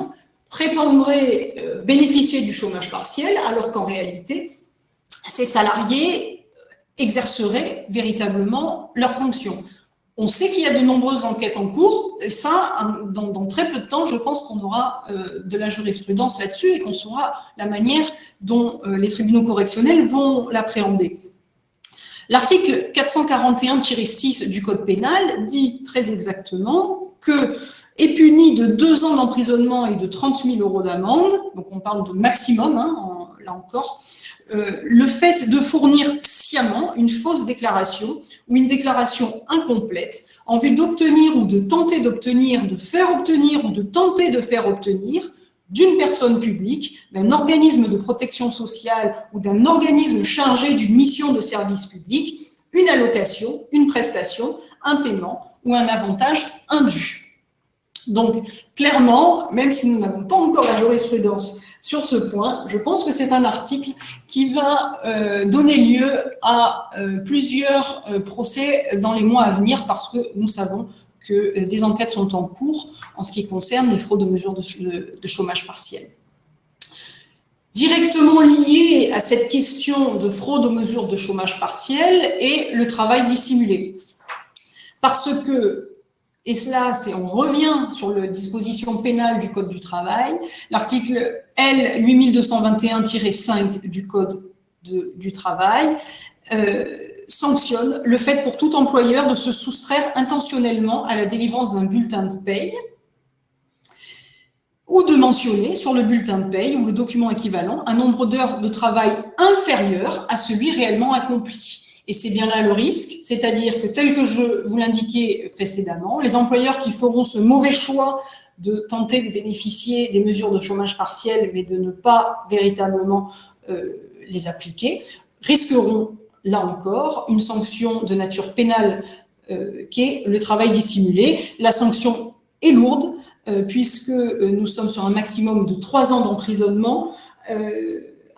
prétendrait bénéficier du chômage partiel alors qu'en réalité, ces salariés exerceraient véritablement leurs fonctions. On sait qu'il y a de nombreuses enquêtes en cours, et ça, dans très peu de temps, je pense qu'on aura de la jurisprudence là-dessus et qu'on saura la manière dont les tribunaux correctionnels vont l'appréhender. L'article 441-6 du Code pénal dit très exactement que est puni de 2 ans d'emprisonnement et de 30 000 € d'amende, donc on parle de maximum, là encore, le fait de fournir sciemment une fausse déclaration ou une déclaration incomplète en vue d'obtenir ou de tenter d'obtenir, de faire obtenir ou de tenter de faire obtenir d'une personne publique, d'un organisme de protection sociale ou d'un organisme chargé d'une mission de service public, une allocation, une prestation, un paiement ou un avantage indu. Donc, clairement, même si nous n'avons pas encore la jurisprudence sur ce point, je pense que c'est un article qui va donner lieu à plusieurs procès dans les mois à venir parce que nous savons que des enquêtes sont en cours en ce qui concerne les fraudes aux mesures de chômage partiel. Directement lié à cette question de fraude aux mesures de chômage partiel est le travail dissimulé. Parce que, et cela, on revient sur la disposition pénale du Code du travail, l'article L 8221-5 du Code du travail sanctionne le fait pour tout employeur de se soustraire intentionnellement à la délivrance d'un bulletin de paye ou de mentionner sur le bulletin de paye ou le document équivalent un nombre d'heures de travail inférieur à celui réellement accompli. Et c'est bien là le risque, c'est-à-dire que tel que je vous l'indiquais précédemment, les employeurs qui feront ce mauvais choix de tenter de bénéficier des mesures de chômage partiel, mais de ne pas véritablement les appliquer, risqueront, là encore, une sanction de nature pénale qui est le travail dissimulé. La sanction est lourde, puisque nous sommes sur un maximum de 3 ans d'emprisonnement,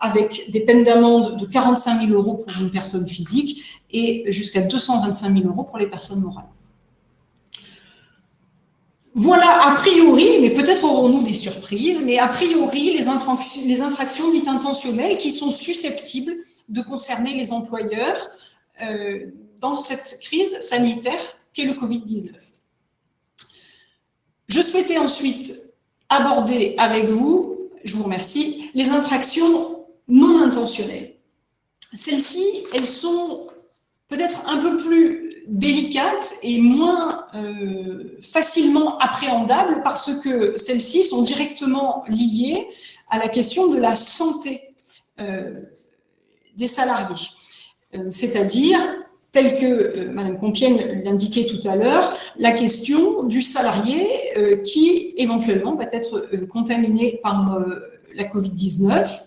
avec des peines d'amende de 45 000 € pour une personne physique et jusqu'à 225 000 € pour les personnes morales. Voilà, a priori, mais peut-être aurons-nous des surprises, mais a priori, les infractions dites intentionnelles qui sont susceptibles de concerner les employeurs dans cette crise sanitaire qu'est le Covid-19. Je souhaitais ensuite aborder avec vous, je vous remercie, les infractions non intentionnelles. Celles-ci, elles sont peut-être un peu plus délicates et moins facilement appréhendables parce que celles-ci sont directement liées à la question de la santé des salariés. C'est-à-dire, tel que Madame Compiègne l'indiquait tout à l'heure, la question du salarié qui éventuellement va être contaminé par la Covid-19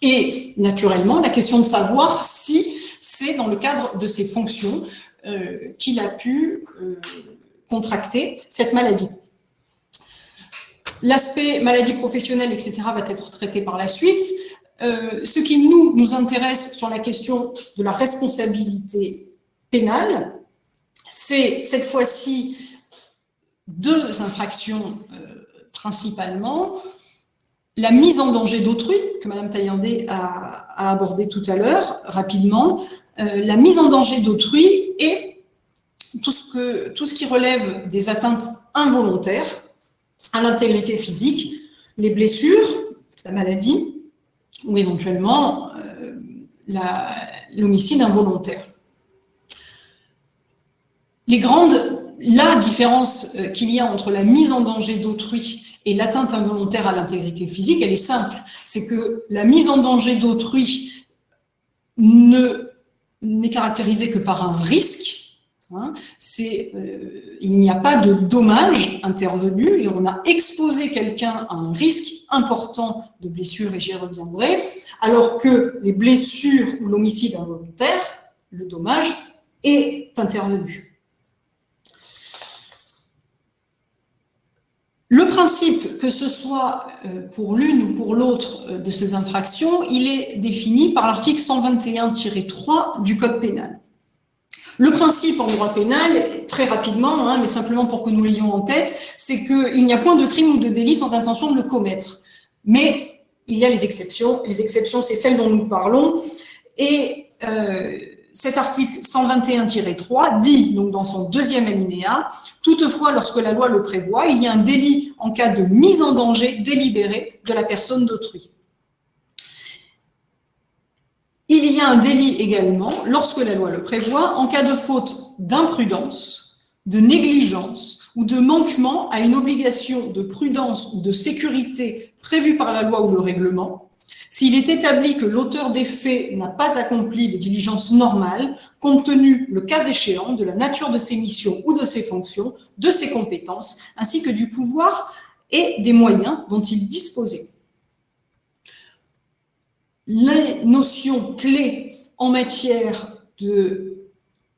et naturellement la question de savoir si c'est dans le cadre de ses fonctions qu'il a pu contracter cette maladie. L'aspect maladie professionnelle, etc., va être traité par la suite. Ce qui nous intéresse sur la question de la responsabilité pénale, c'est cette fois-ci 2 infractions principalement. La mise en danger d'autrui, que Madame Taillandé a abordé tout à l'heure rapidement, la mise en danger d'autrui et tout ce qui relève des atteintes involontaires à l'intégrité physique, les blessures, la maladie, ou éventuellement l'homicide involontaire. La différence qu'il y a entre la mise en danger d'autrui et l'atteinte involontaire à l'intégrité physique, elle est simple. C'est que la mise en danger d'autrui n'est caractérisée que par un risque. Il n'y a pas de dommage intervenu et on a exposé quelqu'un à un risque important de blessure, et j'y reviendrai, alors que les blessures ou l'homicide involontaire, le dommage est intervenu. Le principe, que ce soit pour l'une ou pour l'autre de ces infractions, il est défini par l'article 121-3 du Code pénal. Le principe en droit pénal, très rapidement, mais simplement pour que nous l'ayons en tête, c'est qu'il n'y a point de crime ou de délit sans intention de le commettre. Mais il y a les exceptions. Les exceptions, c'est celles dont nous parlons. Et cet article 121-3 dit, donc dans son 2e alinéa, toutefois, lorsque la loi le prévoit, il y a un délit en cas de mise en danger délibérée de la personne d'autrui. Il y a un délit également, lorsque la loi le prévoit, en cas de faute d'imprudence, de négligence ou de manquement à une obligation de prudence ou de sécurité prévue par la loi ou le règlement, s'il est établi que l'auteur des faits n'a pas accompli les diligences normales, compte tenu, le cas échéant, de la nature de ses missions ou de ses fonctions, de ses compétences, ainsi que du pouvoir et des moyens dont il disposait. Les notions clés en matière de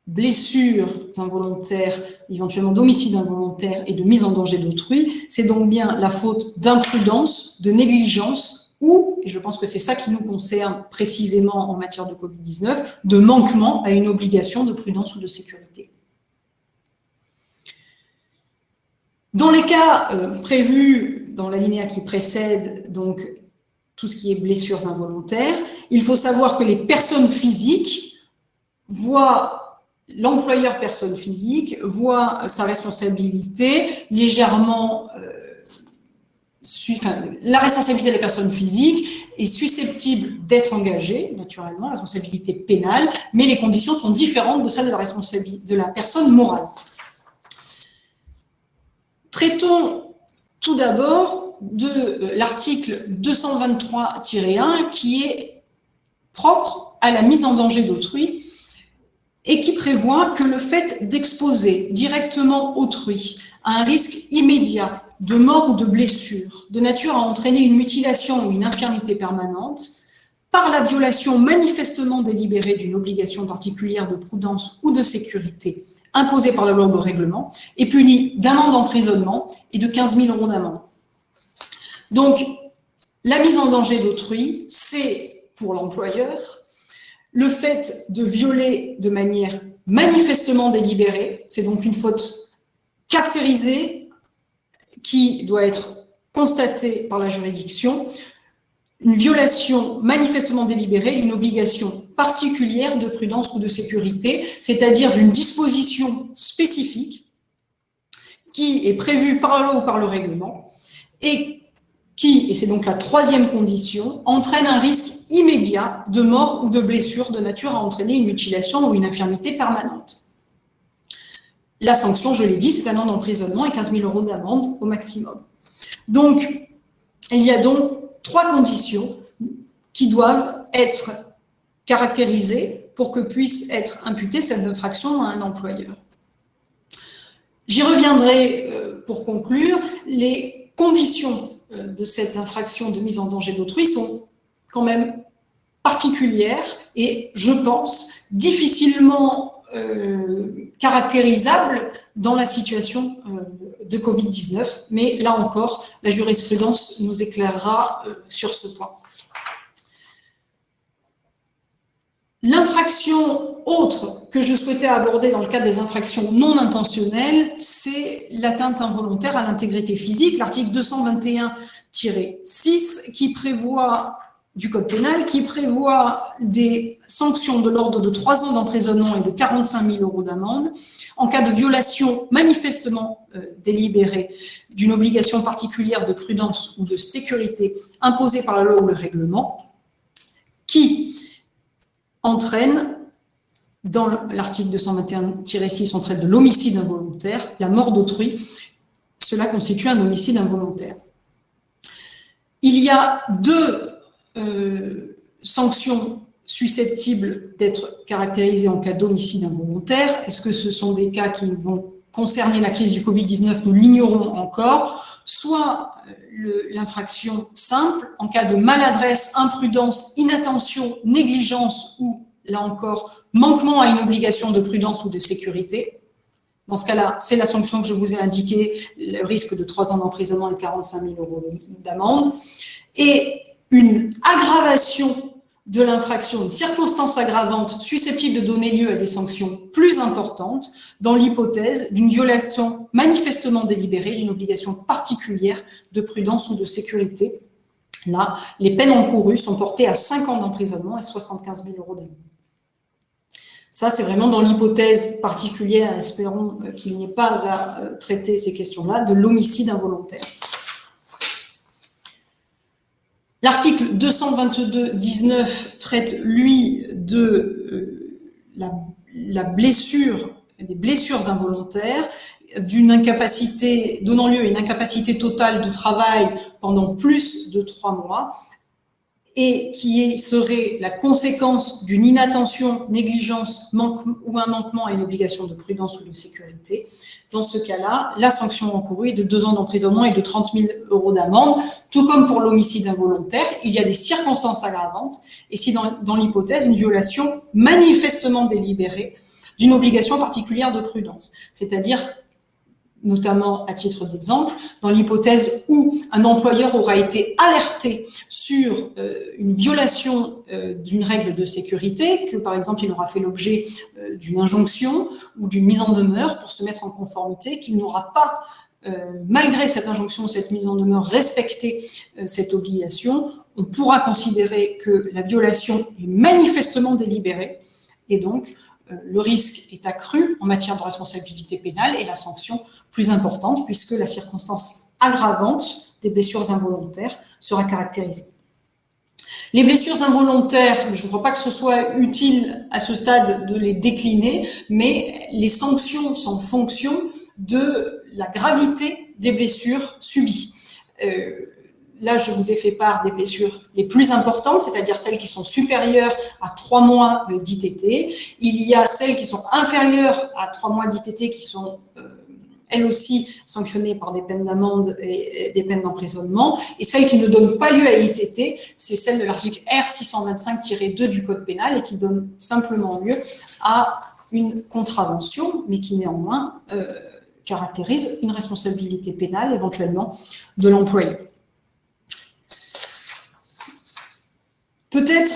blessures involontaires, éventuellement d'homicide involontaire et de mise en danger d'autrui, c'est donc bien la faute d'imprudence, de négligence ou, et je pense que c'est ça qui nous concerne précisément en matière de Covid-19, de manquement à une obligation de prudence ou de sécurité. Dans les cas prévus dans l'alinéa qui précède, donc tout ce qui est blessures involontaires, il faut savoir que les personnes physiques voient, l'employeur personne physique voit sa responsabilité légèrement, la responsabilité des personnes physiques est susceptible d'être engagée, naturellement, la responsabilité pénale, mais les conditions sont différentes de celles de la responsabilité de la personne morale. Traitons tout d'abord de l'article 223-1 qui est propre à la mise en danger d'autrui et qui prévoit que le fait d'exposer directement autrui à un risque immédiat de mort ou de blessure, de nature à entraîner une mutilation ou une infirmité permanente, par la violation manifestement délibérée d'une obligation particulière de prudence ou de sécurité imposée par la loi ou le règlement, est puni d'1 an d'emprisonnement et de 15 000 € d'amende. Donc, la mise en danger d'autrui, c'est pour l'employeur le fait de violer de manière manifestement délibérée, c'est donc une faute caractérisée qui doit être constatée par la juridiction, une violation manifestement délibérée d'une obligation particulière de prudence ou de sécurité, c'est-à-dire d'une disposition spécifique qui est prévue par la loi ou par le règlement et qui, et c'est donc la troisième condition, entraîne un risque immédiat de mort ou de blessure de nature à entraîner une mutilation ou une infirmité permanente. La sanction, je l'ai dit, c'est 1 an d'emprisonnement et 15 000 € d'amende au maximum. Donc, il y a donc 3 conditions qui doivent être caractérisées pour que puisse être imputée cette infraction à un employeur. J'y reviendrai pour conclure. Les conditions de cette infraction de mise en danger d'autrui sont quand même particulières et, je pense, difficilement caractérisables dans la situation de Covid-19. Mais là encore, la jurisprudence nous éclairera sur ce point. L'infraction autre que je souhaitais aborder dans le cadre des infractions non intentionnelles, c'est l'atteinte involontaire à l'intégrité physique, l'article 221-6 qui prévoit du code pénal, qui prévoit des sanctions de l'ordre de 3 ans d'emprisonnement et de 45 000 € d'amende en cas de violation manifestement délibérée d'une obligation particulière de prudence ou de sécurité imposée par la loi ou le règlement, qui entraîne, dans l'article 221-6, on traite de l'homicide involontaire, la mort d'autrui, cela constitue un homicide involontaire. Il y a 2 sanctions susceptibles d'être caractérisées en cas d'homicide involontaire. Est-ce que ce sont des cas qui vont concerner la crise du Covid-19? Nous l'ignorons encore. Soit l'infraction simple, en cas de maladresse, imprudence, inattention, négligence ou, là encore, manquement à une obligation de prudence ou de sécurité. Dans ce cas-là, c'est la sanction que je vous ai indiquée, le risque de 3 ans d'emprisonnement et 45 000 € d'amende. Et une aggravation de l'infraction, une circonstance aggravante susceptible de donner lieu à des sanctions plus importantes dans l'hypothèse d'une violation manifestement délibérée d'une obligation particulière de prudence ou de sécurité. Là, les peines encourues sont portées à 5 ans d'emprisonnement et 75 000 € d'amende. Ça, c'est vraiment dans l'hypothèse particulière, espérons qu'il n'y ait pas à traiter ces questions-là, de l'homicide involontaire. L'article 222-19 traite, lui, de la blessure, des blessures involontaires, d'une incapacité, donnant lieu à une incapacité totale de travail pendant plus de 3 mois, et qui serait la conséquence d'une inattention, négligence ou un manquement à une obligation de prudence ou de sécurité. Dans ce cas-là, la sanction encourue est de 2 ans d'emprisonnement et de 30 000 € d'amende. Tout comme pour l'homicide involontaire, il y a des circonstances aggravantes et si dans l'hypothèse, une violation manifestement délibérée d'une obligation particulière de prudence. C'est-à-dire, notamment à titre d'exemple, dans l'hypothèse où un employeur aura été alerté sur une violation d'une règle de sécurité, que par exemple il aura fait l'objet d'une injonction ou d'une mise en demeure pour se mettre en conformité, qu'il n'aura pas, malgré cette injonction ou cette mise en demeure, respecté cette obligation, on pourra considérer que la violation est manifestement délibérée et donc le risque est accru en matière de responsabilité pénale et la sanction plus importante puisque la circonstance aggravante des blessures involontaires sera caractérisée. Les blessures involontaires, je ne crois pas que ce soit utile à ce stade de les décliner, mais les sanctions sont en fonction de la gravité des blessures subies. là, je vous ai fait part des blessures les plus importantes, c'est-à-dire celles qui sont supérieures à 3 mois d'ITT. Il y a celles qui sont inférieures à 3 mois d'ITT qui sont elles aussi sanctionnées par des peines d'amende et des peines d'emprisonnement. Et celles qui ne donnent pas lieu à ITT, c'est celle de l'article R625-2 du Code pénal et qui donnent simplement lieu à une contravention, mais qui néanmoins caractérise une responsabilité pénale éventuellement de l'employé. Peut-être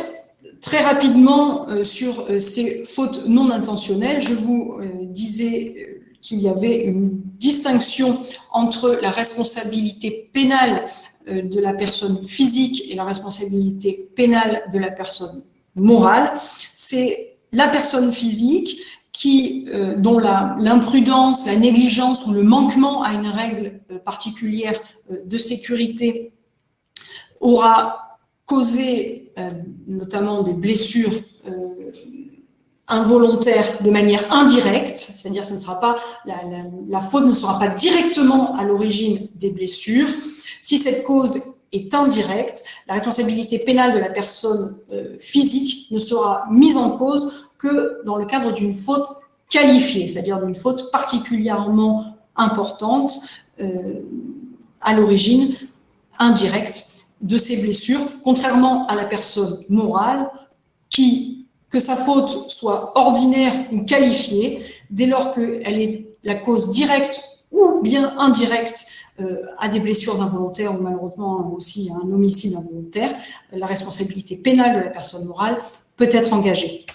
très rapidement sur ces fautes non intentionnelles, je vous disais qu'il y avait une distinction entre la responsabilité pénale de la personne physique et la responsabilité pénale de la personne morale. C'est la personne physique dont l'imprudence, la négligence ou le manquement à une règle particulière de sécurité aura causé notamment des blessures involontaire de manière indirecte, c'est-à-dire ce ne sera pas la faute ne sera pas directement à l'origine des blessures. Si cette cause est indirecte, la responsabilité pénale de la personne physique ne sera mise en cause que dans le cadre d'une faute qualifiée, c'est-à-dire d'une faute particulièrement importante à l'origine indirecte de ces blessures, contrairement à la personne morale que sa faute soit ordinaire ou qualifiée, dès lors qu'elle est la cause directe ou bien indirecte à des blessures involontaires ou malheureusement aussi à un homicide involontaire, la responsabilité pénale de la personne morale peut être engagée.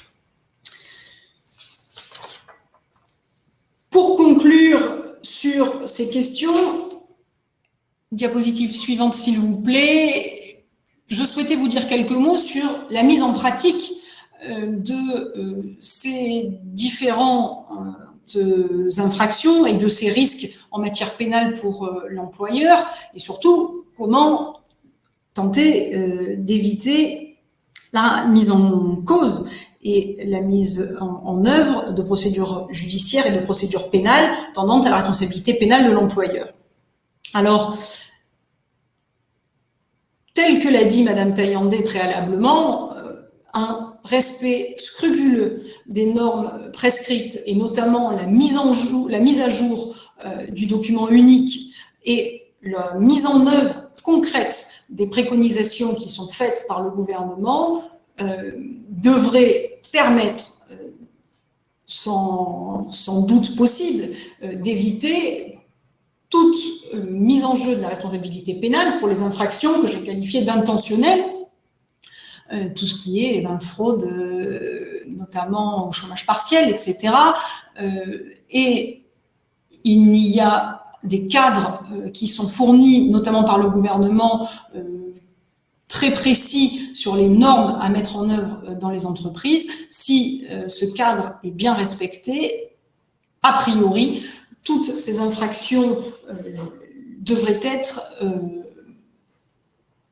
Pour conclure sur ces questions, diapositive suivante s'il vous plaît, je souhaitais vous dire quelques mots sur la mise en pratique de ces différentes infractions et de ces risques en matière pénale pour l'employeur et surtout comment tenter d'éviter la mise en cause et la mise en œuvre de procédures judiciaires et de procédures pénales tendant à la responsabilité pénale de l'employeur. Alors, tel que l'a dit Madame Taillandé préalablement, un respect scrupuleux des normes prescrites et notamment la mise à jour du document unique et la mise en œuvre concrète des préconisations qui sont faites par le gouvernement devrait permettre, sans doute possible, d'éviter toute mise en jeu de la responsabilité pénale pour les infractions que j'ai qualifiées d'intentionnelles, tout ce qui est fraude, notamment au chômage partiel, etc. Et il y a des cadres qui sont fournis, notamment par le gouvernement, très précis sur les normes à mettre en œuvre dans les entreprises. Si ce cadre est bien respecté, a priori, toutes ces infractions devraient être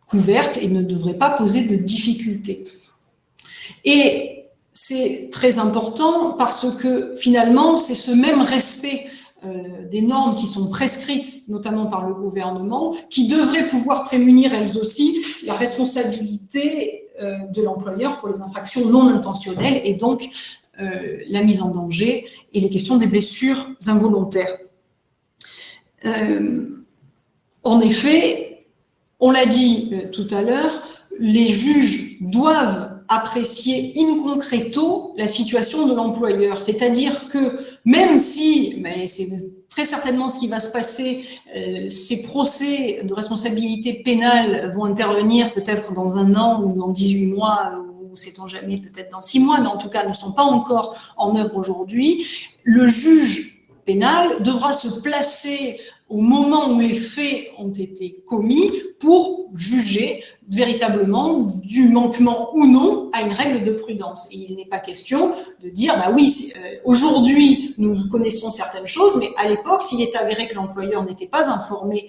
couvertes et ne devraient pas poser de difficultés. Et c'est très important parce que finalement, c'est ce même respect des normes qui sont prescrites, notamment par le gouvernement, qui devrait pouvoir prémunir elles aussi la responsabilité de l'employeur pour les infractions non intentionnelles et donc la mise en danger et les questions des blessures involontaires. En effet, on l'a dit tout à l'heure, les juges doivent apprécier in concreto la situation de l'employeur. C'est-à-dire que même si, mais c'est très certainement ce qui va se passer, ces procès de responsabilité pénale vont intervenir peut-être dans 1 an ou dans 18 mois, ou sait-on jamais, peut-être dans 6 mois, mais en tout cas ne sont pas encore en œuvre aujourd'hui, le juge pénal devra se placer au moment où les faits ont été commis pour juger véritablement du manquement ou non à une règle de prudence. Et il n'est pas question de dire, bah oui, aujourd'hui nous connaissons certaines choses, mais à l'époque, s'il est avéré que l'employeur n'était pas informé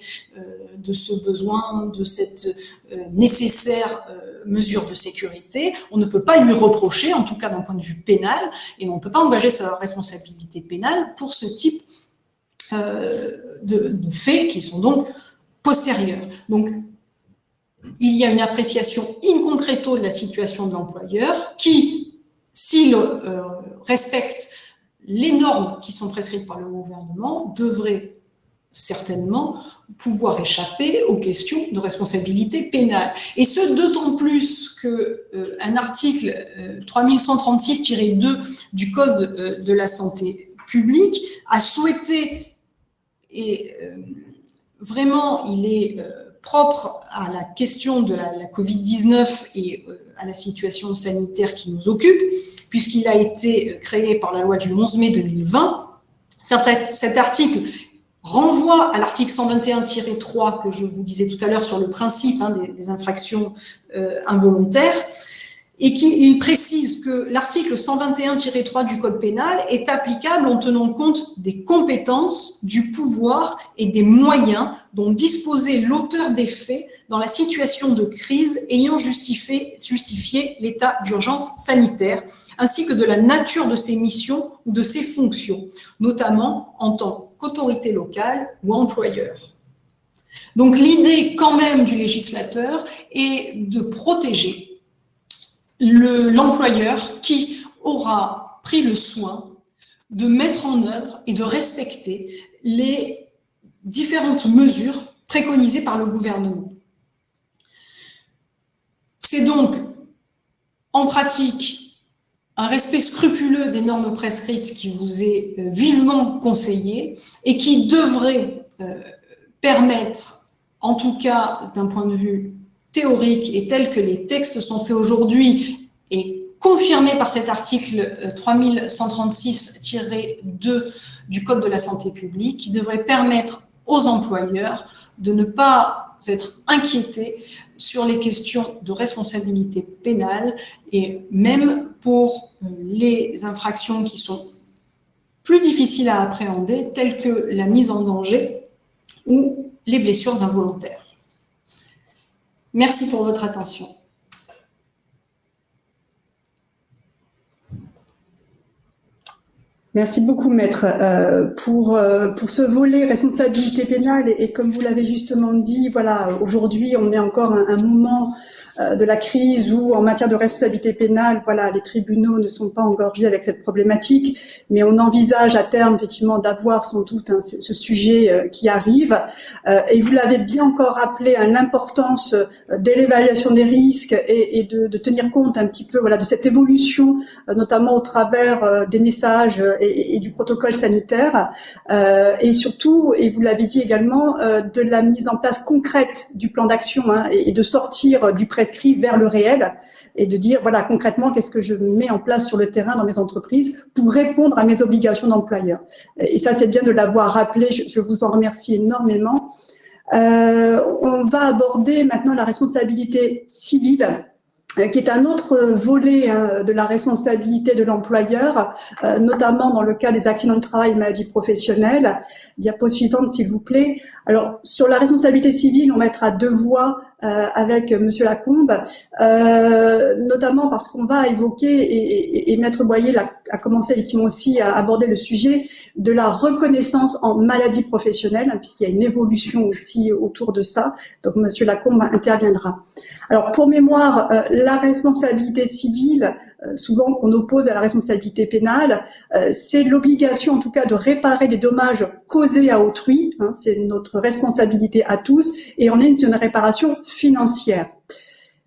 de ce besoin, de cette nécessaire mesure de sécurité, on ne peut pas lui reprocher, en tout cas d'un point de vue pénal, et on ne peut pas engager sa responsabilité pénale pour ce type de faits qui sont donc postérieurs. Donc, il y a une appréciation in concreto de la situation de l'employeur qui, s'il respecte les normes qui sont prescrites par le gouvernement, devrait certainement pouvoir échapper aux questions de responsabilité pénale. Et ce, d'autant plus qu'un article 3136-2 du Code de la santé publique a souhaité, et vraiment il est propre à la question de la Covid-19 et à la situation sanitaire qui nous occupe, puisqu'il a été créé par la loi du 11 mai 2020. Cet article renvoie à l'article 121-3 que je vous disais tout à l'heure sur le principe des infractions involontaires, et il précise que l'article 121-3 du Code pénal est applicable en tenant compte des compétences, du pouvoir et des moyens dont disposait l'auteur des faits dans la situation de crise ayant justifié l'état d'urgence sanitaire, ainsi que de la nature de ses missions ou de ses fonctions, notamment en tant qu'autorité locale ou employeur. Donc l'idée quand même du législateur est de protéger l'employeur qui aura pris le soin de mettre en œuvre et de respecter les différentes mesures préconisées par le gouvernement. C'est donc en pratique un respect scrupuleux des normes prescrites qui vous est vivement conseillé et qui devrait permettre, en tout cas d'un point de vue théorique et tel que les textes sont faits aujourd'hui et confirmés par cet article 3136-2 du Code de la santé publique, qui devrait permettre aux employeurs de ne pas être inquiétés sur les questions de responsabilité pénale et même pour les infractions qui sont plus difficiles à appréhender, telles que la mise en danger ou les blessures involontaires. Merci pour votre attention. Merci beaucoup, Maître, pour ce volet responsabilité pénale. Et comme vous l'avez justement dit, voilà, aujourd'hui, on est encore un moment de la crise où, en matière de responsabilité pénale, voilà, les tribunaux ne sont pas engorgés avec cette problématique, mais on envisage à terme, effectivement, d'avoir sans doute ce sujet qui arrive. Et vous l'avez bien encore rappelé, l'importance de l'évaluation des risques et de tenir compte un petit peu, voilà, de cette évolution, notamment au travers des messages et du protocole sanitaire, et surtout, et vous l'avez dit également, de la mise en place concrète du plan d'action, et de sortir du prescrit vers le réel, et de dire, voilà, concrètement, qu'est-ce que je mets en place sur le terrain dans mes entreprises pour répondre à mes obligations d'employeur. Et ça, c'est bien de l'avoir rappelé, je vous en remercie énormément. On va aborder maintenant la responsabilité civile, qui est un autre volet de la responsabilité de l'employeur, notamment dans le cas des accidents de travail et maladies professionnelles. Diapo suivante, s'il vous plaît. Alors, sur la responsabilité civile, on va être à deux voix avec Monsieur Lacombe, notamment parce qu'on va évoquer, et Maître Boyer a commencé effectivement aussi à aborder le sujet de la reconnaissance en maladie professionnelle, puisqu'il y a une évolution aussi autour de ça. Donc, Monsieur Lacombe interviendra. Alors, pour mémoire, la responsabilité civile, souvent qu'on oppose à la responsabilité pénale, c'est l'obligation, en tout cas, de réparer les dommages causés à autrui. C'est notre responsabilité à tous, et on est une réparation financière.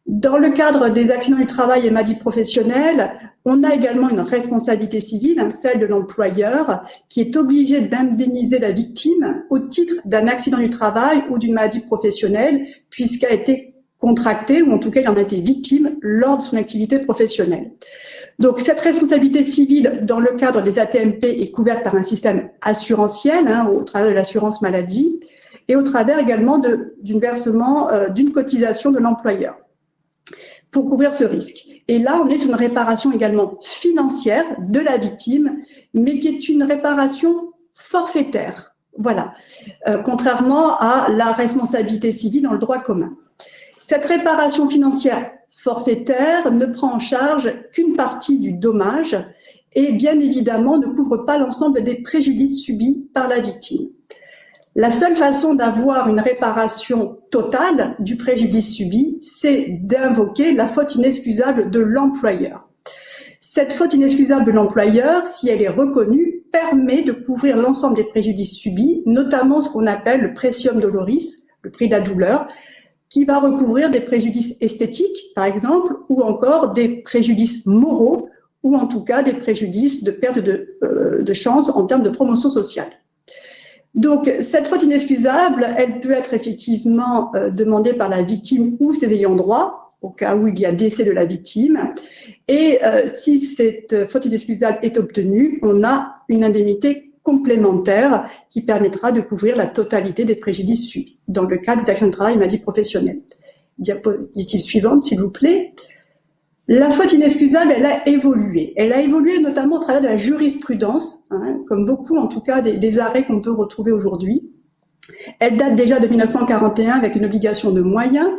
Dans le cadre des accidents du travail et maladies professionnelles, on a également une responsabilité civile, celle de l'employeur, qui est obligé d'indemniser la victime au titre d'un accident du travail ou d'une maladie professionnelle, puisqu'elle a été contractée, ou en tout cas, elle en a été victime lors de son activité professionnelle. Donc, cette responsabilité civile, dans le cadre des AT-MP, est couverte par un système assurantiel, au travers de l'assurance maladie, et au travers également d'un versement d'une cotisation de l'employeur pour couvrir ce risque. Et là, on est sur une réparation également financière de la victime, mais qui est une réparation forfaitaire. Voilà, contrairement à la responsabilité civile dans le droit commun. Cette réparation financière forfaitaire ne prend en charge qu'une partie du dommage et bien évidemment ne couvre pas l'ensemble des préjudices subis par la victime. La seule façon d'avoir une réparation totale du préjudice subi, c'est d'invoquer la faute inexcusable de l'employeur. Cette faute inexcusable de l'employeur, si elle est reconnue, permet de couvrir l'ensemble des préjudices subis, notamment ce qu'on appelle le praecium doloris, le prix de la douleur, qui va recouvrir des préjudices esthétiques, par exemple, ou encore des préjudices moraux, ou en tout cas des préjudices de perte de chance en termes de promotion sociale. Donc, cette faute inexcusable, elle peut être effectivement demandée par la victime ou ses ayants droit, au cas où il y a décès de la victime. Et si cette faute inexcusable est obtenue, on a une indemnité complémentaire qui permettra de couvrir la totalité des préjudices subis, dans le cas des accidents de travail et maladies professionnelles. Diapositive suivante, s'il vous plaît. La faute inexcusable, elle a évolué. Elle a évolué notamment au travers de la jurisprudence, comme beaucoup en tout cas des arrêts qu'on peut retrouver aujourd'hui. Elle date déjà de 1941 avec une obligation de moyens,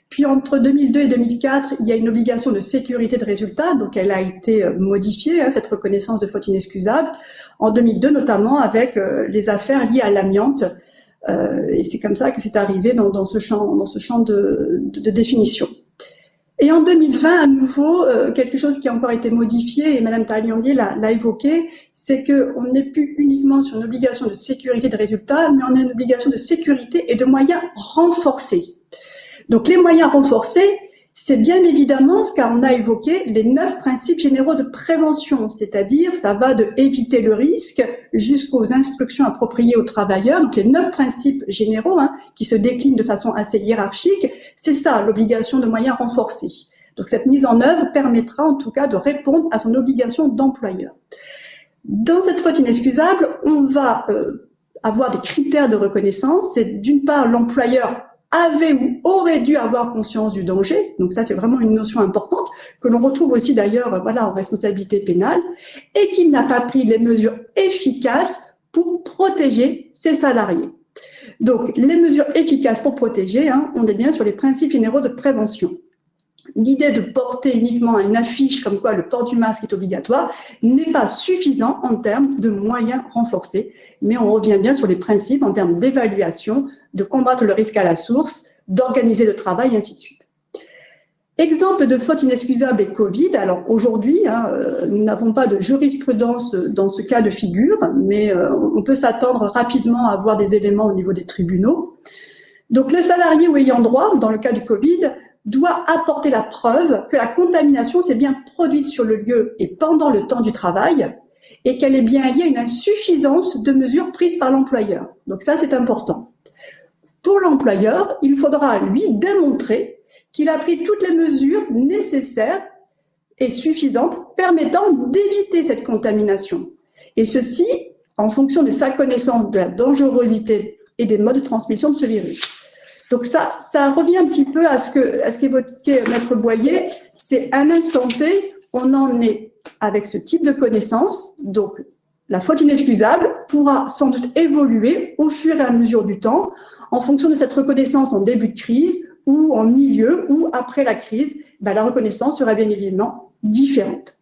puis entre 2002 et 2004, il y a une obligation de sécurité de résultat, donc elle a été modifiée, cette reconnaissance de faute inexcusable, en 2002 notamment avec les affaires liées à l'amiante, et c'est comme ça que c'est arrivé dans ce champ de définition. Et en 2020, à nouveau, quelque chose qui a encore été modifié, et Madame Taillandier l'a évoqué, c'est qu'on n'est plus uniquement sur une obligation de sécurité de résultat, mais on a une obligation de sécurité et de moyens renforcés. Donc les moyens renforcés, c'est bien évidemment ce qu'on a évoqué, les 9 principes généraux de prévention, c'est-à-dire ça va de éviter le risque jusqu'aux instructions appropriées aux travailleurs. Donc les 9 principes généraux qui se déclinent de façon assez hiérarchique, c'est ça l'obligation de moyens renforcés. Donc cette mise en œuvre permettra en tout cas de répondre à son obligation d'employeur. Dans cette faute inexcusable, on va avoir des critères de reconnaissance. C'est d'une part l'employeur avait ou aurait dû avoir conscience du danger. Donc ça, c'est vraiment une notion importante que l'on retrouve aussi d'ailleurs en responsabilité pénale et qu'il n'a pas pris les mesures efficaces pour protéger ses salariés. Donc, les mesures efficaces pour protéger, on est bien sur les principes généraux de prévention. L'idée de porter uniquement une affiche comme quoi le port du masque est obligatoire n'est pas suffisant en termes de moyens renforcés, mais on revient bien sur les principes en termes d'évaluation, de combattre le risque à la source, d'organiser le travail, et ainsi de suite. Exemple de faute inexcusable et Covid. Alors aujourd'hui, nous n'avons pas de jurisprudence dans ce cas de figure, mais on peut s'attendre rapidement à avoir des éléments au niveau des tribunaux. Donc le salarié ou ayant droit, dans le cas du Covid, doit apporter la preuve que la contamination s'est bien produite sur le lieu et pendant le temps du travail et qu'elle est bien liée à une insuffisance de mesures prises par l'employeur. Donc ça, c'est important. Pour l'employeur, il faudra, lui, démontrer qu'il a pris toutes les mesures nécessaires et suffisantes permettant d'éviter cette contamination. Et ceci en fonction de sa connaissance de la dangerosité et des modes de transmission de ce virus. Donc ça revient un petit peu à ce qu'évoquait Maître Boyer, c'est à l'instant T, on en est avec ce type de connaissances, donc la faute inexcusable pourra sans doute évoluer au fur et à mesure du temps, en fonction de cette reconnaissance en début de crise, ou en milieu, ou après la crise, la reconnaissance sera bien évidemment différente.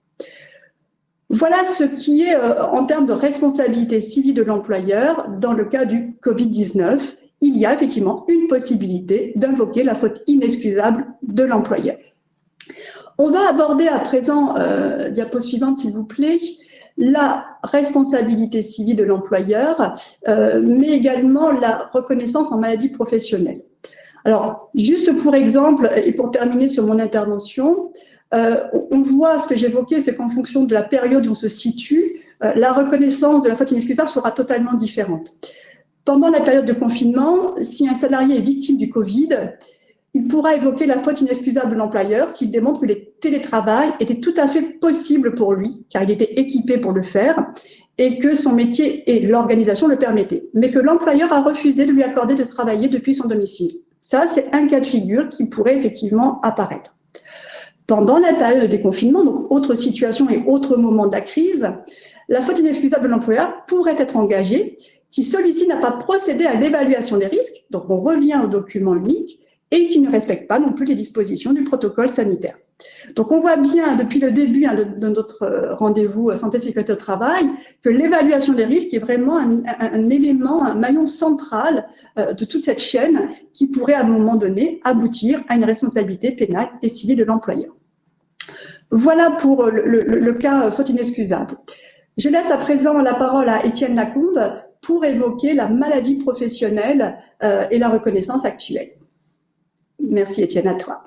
Voilà ce qui est en termes de responsabilité civile de l'employeur dans le cas du Covid-19. Il y a effectivement une possibilité d'invoquer la faute inexcusable de l'employeur. On va aborder à présent, diapo suivante s'il vous plaît, la responsabilité civile de l'employeur, mais également la reconnaissance en maladie professionnelle. Alors, juste pour exemple, et pour terminer sur mon intervention, on voit ce que j'évoquais, c'est qu'en fonction de la période où on se situe, la reconnaissance de la faute inexcusable sera totalement différente. Pendant la période de confinement, si un salarié est victime du Covid, il pourra évoquer la faute inexcusable de l'employeur s'il démontre que le télétravail était tout à fait possible pour lui, car il était équipé pour le faire, et que son métier et l'organisation le permettaient, mais que l'employeur a refusé de lui accorder de travailler depuis son domicile. Ça, c'est un cas de figure qui pourrait effectivement apparaître. Pendant la période de déconfinement, donc autre situation et autre moment de la crise, la faute inexcusable de l'employeur pourrait être engagée si celui-ci n'a pas procédé à l'évaluation des risques, donc on revient au document unique, et s'il ne respecte pas non plus les dispositions du protocole sanitaire. Donc, on voit bien depuis le début de notre rendez-vous santé-sécurité au travail que l'évaluation des risques est vraiment un élément, un maillon central de toute cette chaîne qui pourrait à un moment donné aboutir à une responsabilité pénale et civile de l'employeur. Voilà pour le cas faute inexcusable. Je laisse à présent la parole à Étienne Lacombe pour évoquer la maladie professionnelle et la reconnaissance actuelle. Merci Étienne, à toi.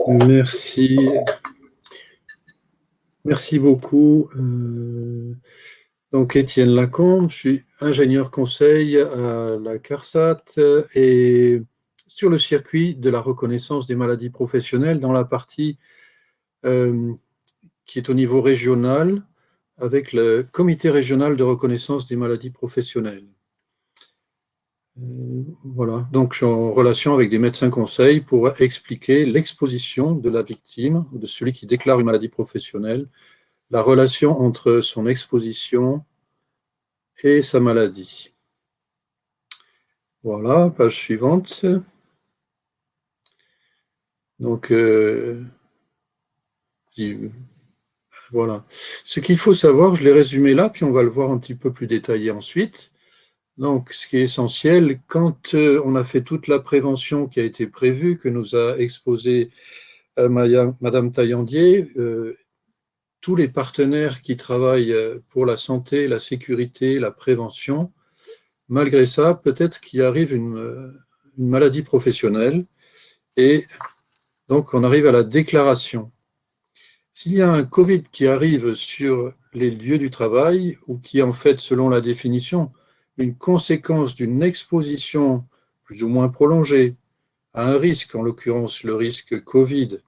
Merci. Merci beaucoup. Donc, Étienne Lacombe, je suis ingénieur conseil à la CARSAT et sur le circuit de la reconnaissance des maladies professionnelles dans la partie qui est au niveau régional avec le comité régional de reconnaissance des maladies professionnelles. Voilà, donc je suis en relation avec des médecins conseils pour expliquer l'exposition de la victime, de celui qui déclare une maladie professionnelle, la relation entre son exposition et sa maladie. Voilà, page suivante. Donc, voilà. Ce qu'il faut savoir, je l'ai résumé là, puis on va le voir un petit peu plus détaillé ensuite. Donc, ce qui est essentiel, quand on a fait toute la prévention qui a été prévue, que nous a exposé Madame Taillandier, tous les partenaires qui travaillent pour la santé, la sécurité, la prévention, malgré ça, peut-être qu'il arrive une maladie professionnelle et donc on arrive à la déclaration. S'il y a un Covid qui arrive sur les lieux du travail ou qui est en fait, selon la définition, une conséquence d'une exposition plus ou moins prolongée à un risque, en l'occurrence le risque Covid,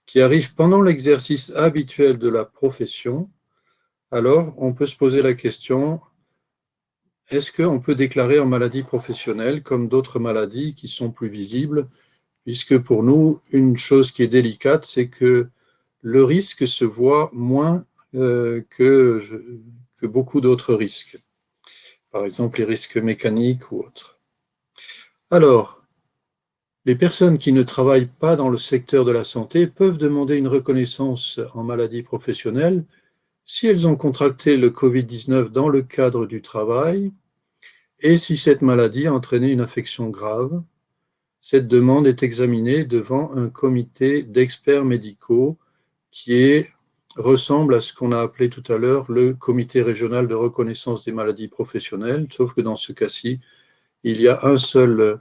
qui arrive pendant l'exercice habituel de la profession, alors on peut se poser la question, est-ce qu'on peut déclarer en maladie professionnelle comme d'autres maladies qui sont plus visibles, puisque pour nous, une chose qui est délicate, c'est que le risque se voit moins que beaucoup d'autres risques. Par exemple, les risques mécaniques ou autres. Alors, les personnes qui ne travaillent pas dans le secteur de la santé peuvent demander une reconnaissance en maladie professionnelle si elles ont contracté le Covid-19 dans le cadre du travail et si cette maladie a entraîné une affection grave. Cette demande est examinée devant un comité d'experts médicaux qui ressemble à ce qu'on a appelé tout à l'heure le comité régional de reconnaissance des maladies professionnelles, sauf que dans ce cas-ci, il y a un seul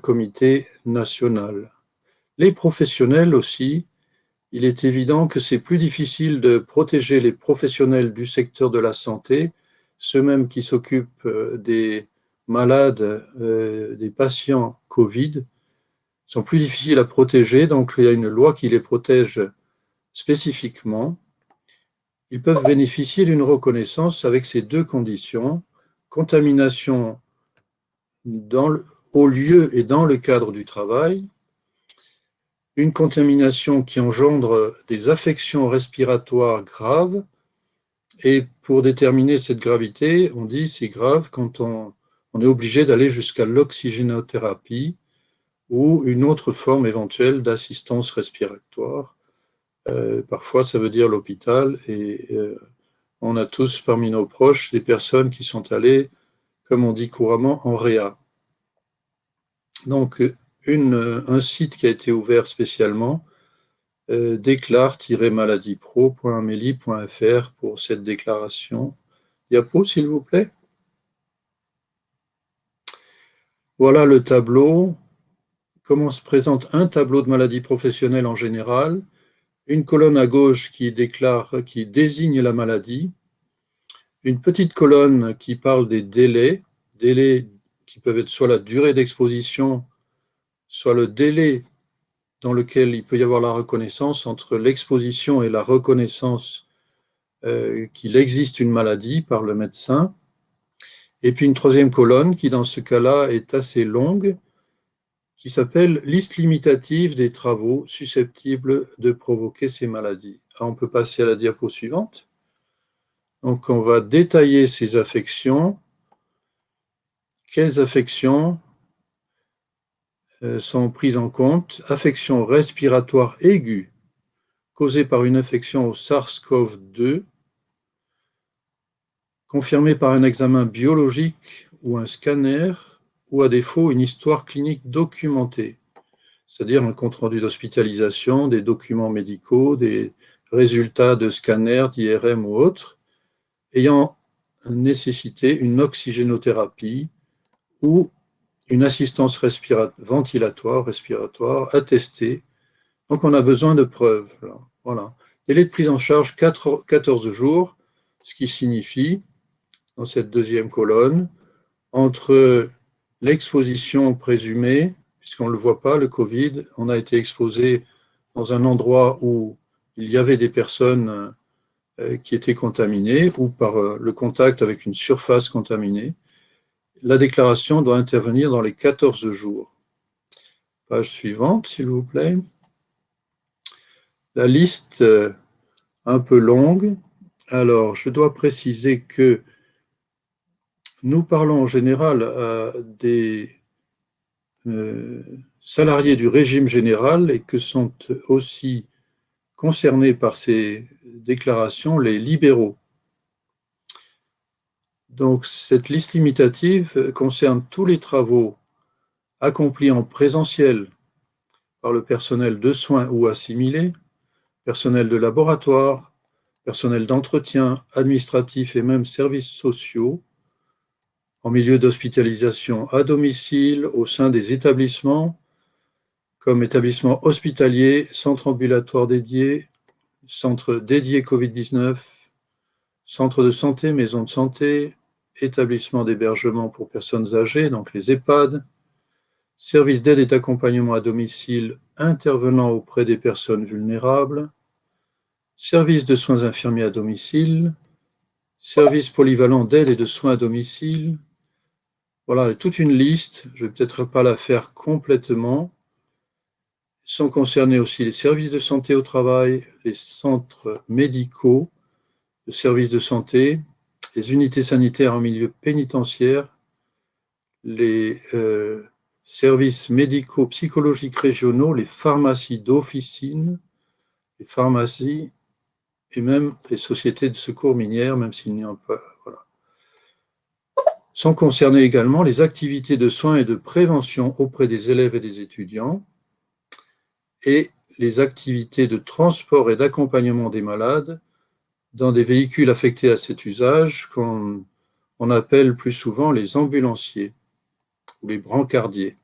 comité national. Les professionnels aussi, il est évident que c'est plus difficile de protéger les professionnels du secteur de la santé, ceux mêmes qui s'occupent des malades, des patients Covid, sont plus difficiles à protéger, donc il y a une loi qui les protège spécifiquement. Ils peuvent bénéficier d'une reconnaissance avec ces deux conditions, contamination au lieu et dans le cadre du travail, une contamination qui engendre des affections respiratoires graves, et pour déterminer cette gravité, on dit c'est grave quand on est obligé d'aller jusqu'à l'oxygénothérapie ou une autre forme éventuelle d'assistance respiratoire. Parfois, ça veut dire l'hôpital, et on a tous parmi nos proches des personnes qui sont allées, comme on dit couramment, en réa. Donc, un site qui a été ouvert spécialement, déclare-maladiepro.amelie.fr pour cette déclaration. Diapo, s'il vous plaît. Voilà le tableau. Comment se présente un tableau de maladie professionnelle en général? Une colonne à gauche qui désigne la maladie, une petite colonne qui parle des délais qui peuvent être soit la durée d'exposition, soit le délai dans lequel il peut y avoir la reconnaissance entre l'exposition et la reconnaissance qu'il existe une maladie par le médecin. Et puis une troisième colonne qui, dans ce cas-là, est assez longue, qui s'appelle « Liste limitative des travaux susceptibles de provoquer ces maladies ». On peut passer à la diapo suivante. Donc, on va détailler ces affections. Quelles affections? sont prises en compte. Affection respiratoire aiguë causée par une infection au SARS-CoV-2, confirmée par un examen biologique ou un scanner, ou à défaut une histoire clinique documentée, c'est-à-dire un compte-rendu d'hospitalisation, des documents médicaux, des résultats de scanner, d'IRM ou autres, ayant nécessité une oxygénothérapie ou une assistance respiratoire attestée. Donc, on a besoin de preuves. Voilà. Délai de prise en charge 14 jours, ce qui signifie, dans cette deuxième colonne, entre l'exposition présumée, puisqu'on ne le voit pas, le Covid, on a été exposé dans un endroit où il y avait des personnes qui étaient contaminées ou par le contact avec une surface contaminée. La déclaration doit intervenir dans les 14 jours. Page suivante, s'il vous plaît. La liste un peu longue. Alors, je dois préciser que nous parlons en général à des salariés du régime général et que sont aussi concernés par ces déclarations les libéraux. Donc, cette liste limitative concerne tous les travaux accomplis en présentiel par le personnel de soins ou assimilé, personnel de laboratoire, personnel d'entretien, administratif et même services sociaux, en milieu d'hospitalisation à domicile, au sein des établissements, comme établissements hospitaliers, centres ambulatoires dédiés, centres dédiés Covid-19, centres de santé, maisons de santé, établissements d'hébergement pour personnes âgées, donc les EHPAD, services d'aide et d'accompagnement à domicile intervenant auprès des personnes vulnérables, services de soins infirmiers à domicile, services polyvalents d'aide et de soins à domicile. Voilà, toute une liste, je ne vais peut-être pas la faire complètement. Sont concernés aussi les services de santé au travail, les centres médicaux, le service de santé, les unités sanitaires en milieu pénitentiaire, les services médicaux psychologiques régionaux, les pharmacies d'officine, les pharmacies et même les sociétés de secours minières, même s'il n'y en a pas. Voilà. Sont concernées également les activités de soins et de prévention auprès des élèves et des étudiants et les activités de transport et d'accompagnement des malades dans des véhicules affectés à cet usage qu'on appelle plus souvent les ambulanciers ou les brancardiers.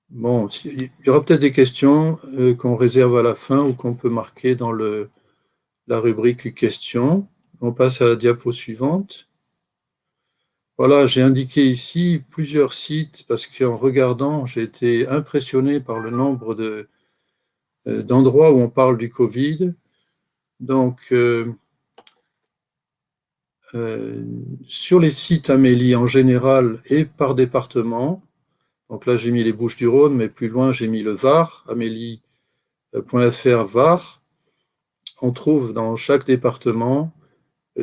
Bon, il y aura peut-être des questions qu'on réserve à la fin ou qu'on peut marquer dans la rubrique questions. On passe à la diapo suivante. Voilà, j'ai indiqué ici plusieurs sites parce qu'en regardant, j'ai été impressionné par le nombre d'endroits où on parle du Covid. Donc, sur les sites Amélie en général et par département, donc là j'ai mis les Bouches-du-Rhône, mais plus loin j'ai mis le Var, amélie.fr Var. On trouve dans chaque département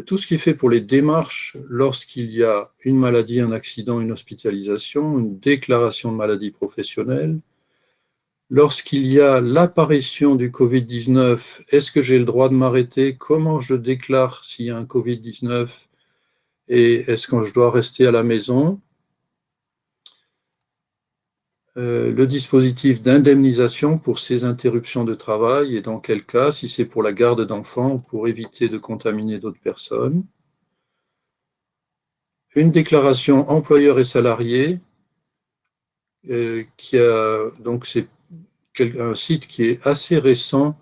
tout ce qui est fait pour les démarches lorsqu'il y a une maladie, un accident, une hospitalisation, une déclaration de maladie professionnelle. Lorsqu'il y a l'apparition du Covid-19, est-ce que j'ai le droit de m'arrêter? Comment je déclare s'il y a un Covid-19? Et est-ce que je dois rester à la maison? Le dispositif d'indemnisation pour ces interruptions de travail et dans quel cas, si c'est pour la garde d'enfants ou pour éviter de contaminer d'autres personnes. Une déclaration employeur et salarié, donc c'est un site qui est assez récent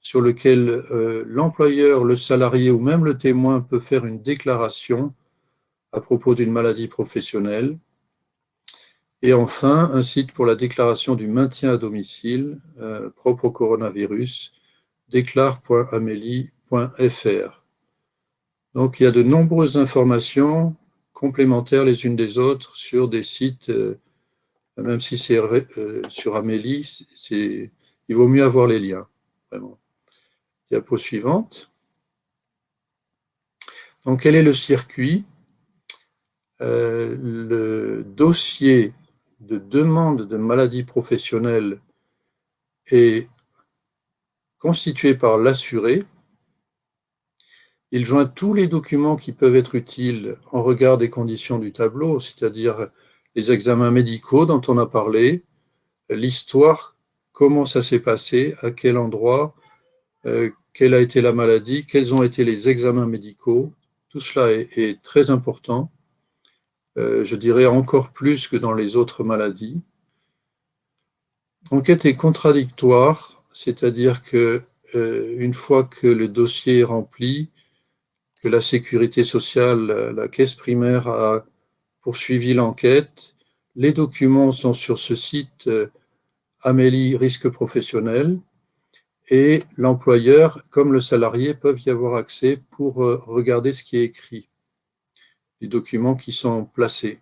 sur lequel l'employeur, le salarié ou même le témoin peut faire une déclaration à propos d'une maladie professionnelle. Et enfin, un site pour la déclaration du maintien à domicile propre au coronavirus, déclare.amélie.fr. Donc, il y a de nombreuses informations complémentaires les unes des autres sur des sites, même si c'est sur Amélie, il vaut mieux avoir les liens, vraiment. Diapo suivante. Donc, quel est le circuit? Le dossier de demande de maladie professionnelle est constitué par l'assuré. Il joint tous les documents qui peuvent être utiles en regard des conditions du tableau, c'est-à-dire les examens médicaux dont on a parlé, l'histoire, comment ça s'est passé, à quel endroit, quelle a été la maladie, quels ont été les examens médicaux. Tout cela est très important, je dirais encore plus que dans les autres maladies. L'enquête est contradictoire, c'est-à-dire que une fois que le dossier est rempli, que la sécurité sociale, la caisse primaire a poursuivi l'enquête, les documents sont sur ce site Amélie Risque Professionnel et l'employeur comme le salarié peuvent y avoir accès pour regarder ce qui est écrit, les documents qui sont placés.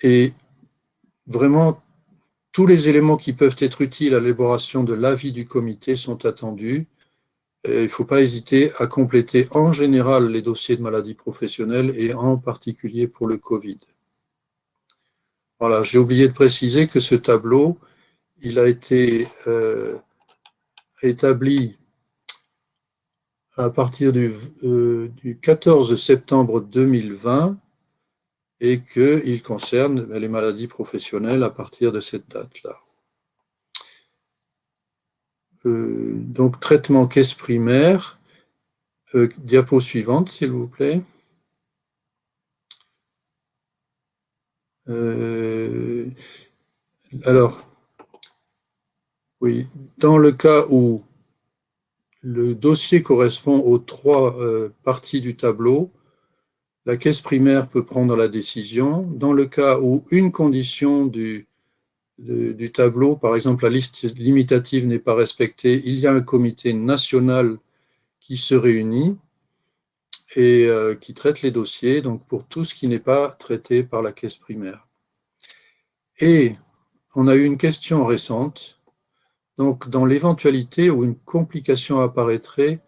Et vraiment, tous les éléments qui peuvent être utiles à l'élaboration de l'avis du comité sont attendus. Et il ne faut pas hésiter à compléter en général les dossiers de maladies professionnelles et en particulier pour le Covid. Voilà, j'ai oublié de préciser que ce tableau, il a été établi à partir du 14 septembre 2020 et qu'il concerne les maladies professionnelles à partir de cette date-là. Donc, traitement caisse primaire. Diapo suivante, s'il vous plaît. Alors, oui, dans le cas où le dossier correspond aux trois parties du tableau, la caisse primaire peut prendre la décision. Dans le cas où une condition du tableau, par exemple la liste limitative n'est pas respectée, il y a un comité national qui se réunit et qui traite les dossiers, donc pour tout ce qui n'est pas traité par la caisse primaire. Et on a eu une question récente, donc dans l'éventualité où une complication apparaîtrait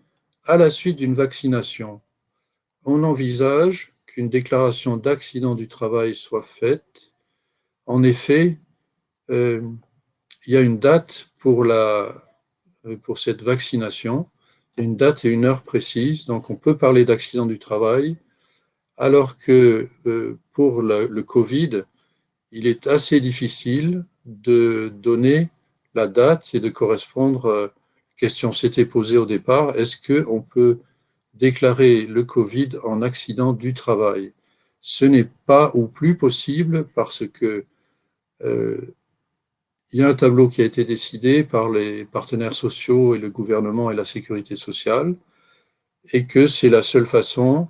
à la suite d'une vaccination, on envisage qu'une déclaration d'accident du travail soit faite. En effet, il y a une date pour cette vaccination, une date et une heure précise, donc on peut parler d'accident du travail, alors que pour le Covid, il est assez difficile de donner la date et de correspondre. Question s'était posée au départ, est-ce qu'on peut déclarer le Covid en accident du travail? Ce n'est pas ou plus possible parce que il y a un tableau qui a été décidé par les partenaires sociaux et le gouvernement et la sécurité sociale, et que c'est la seule façon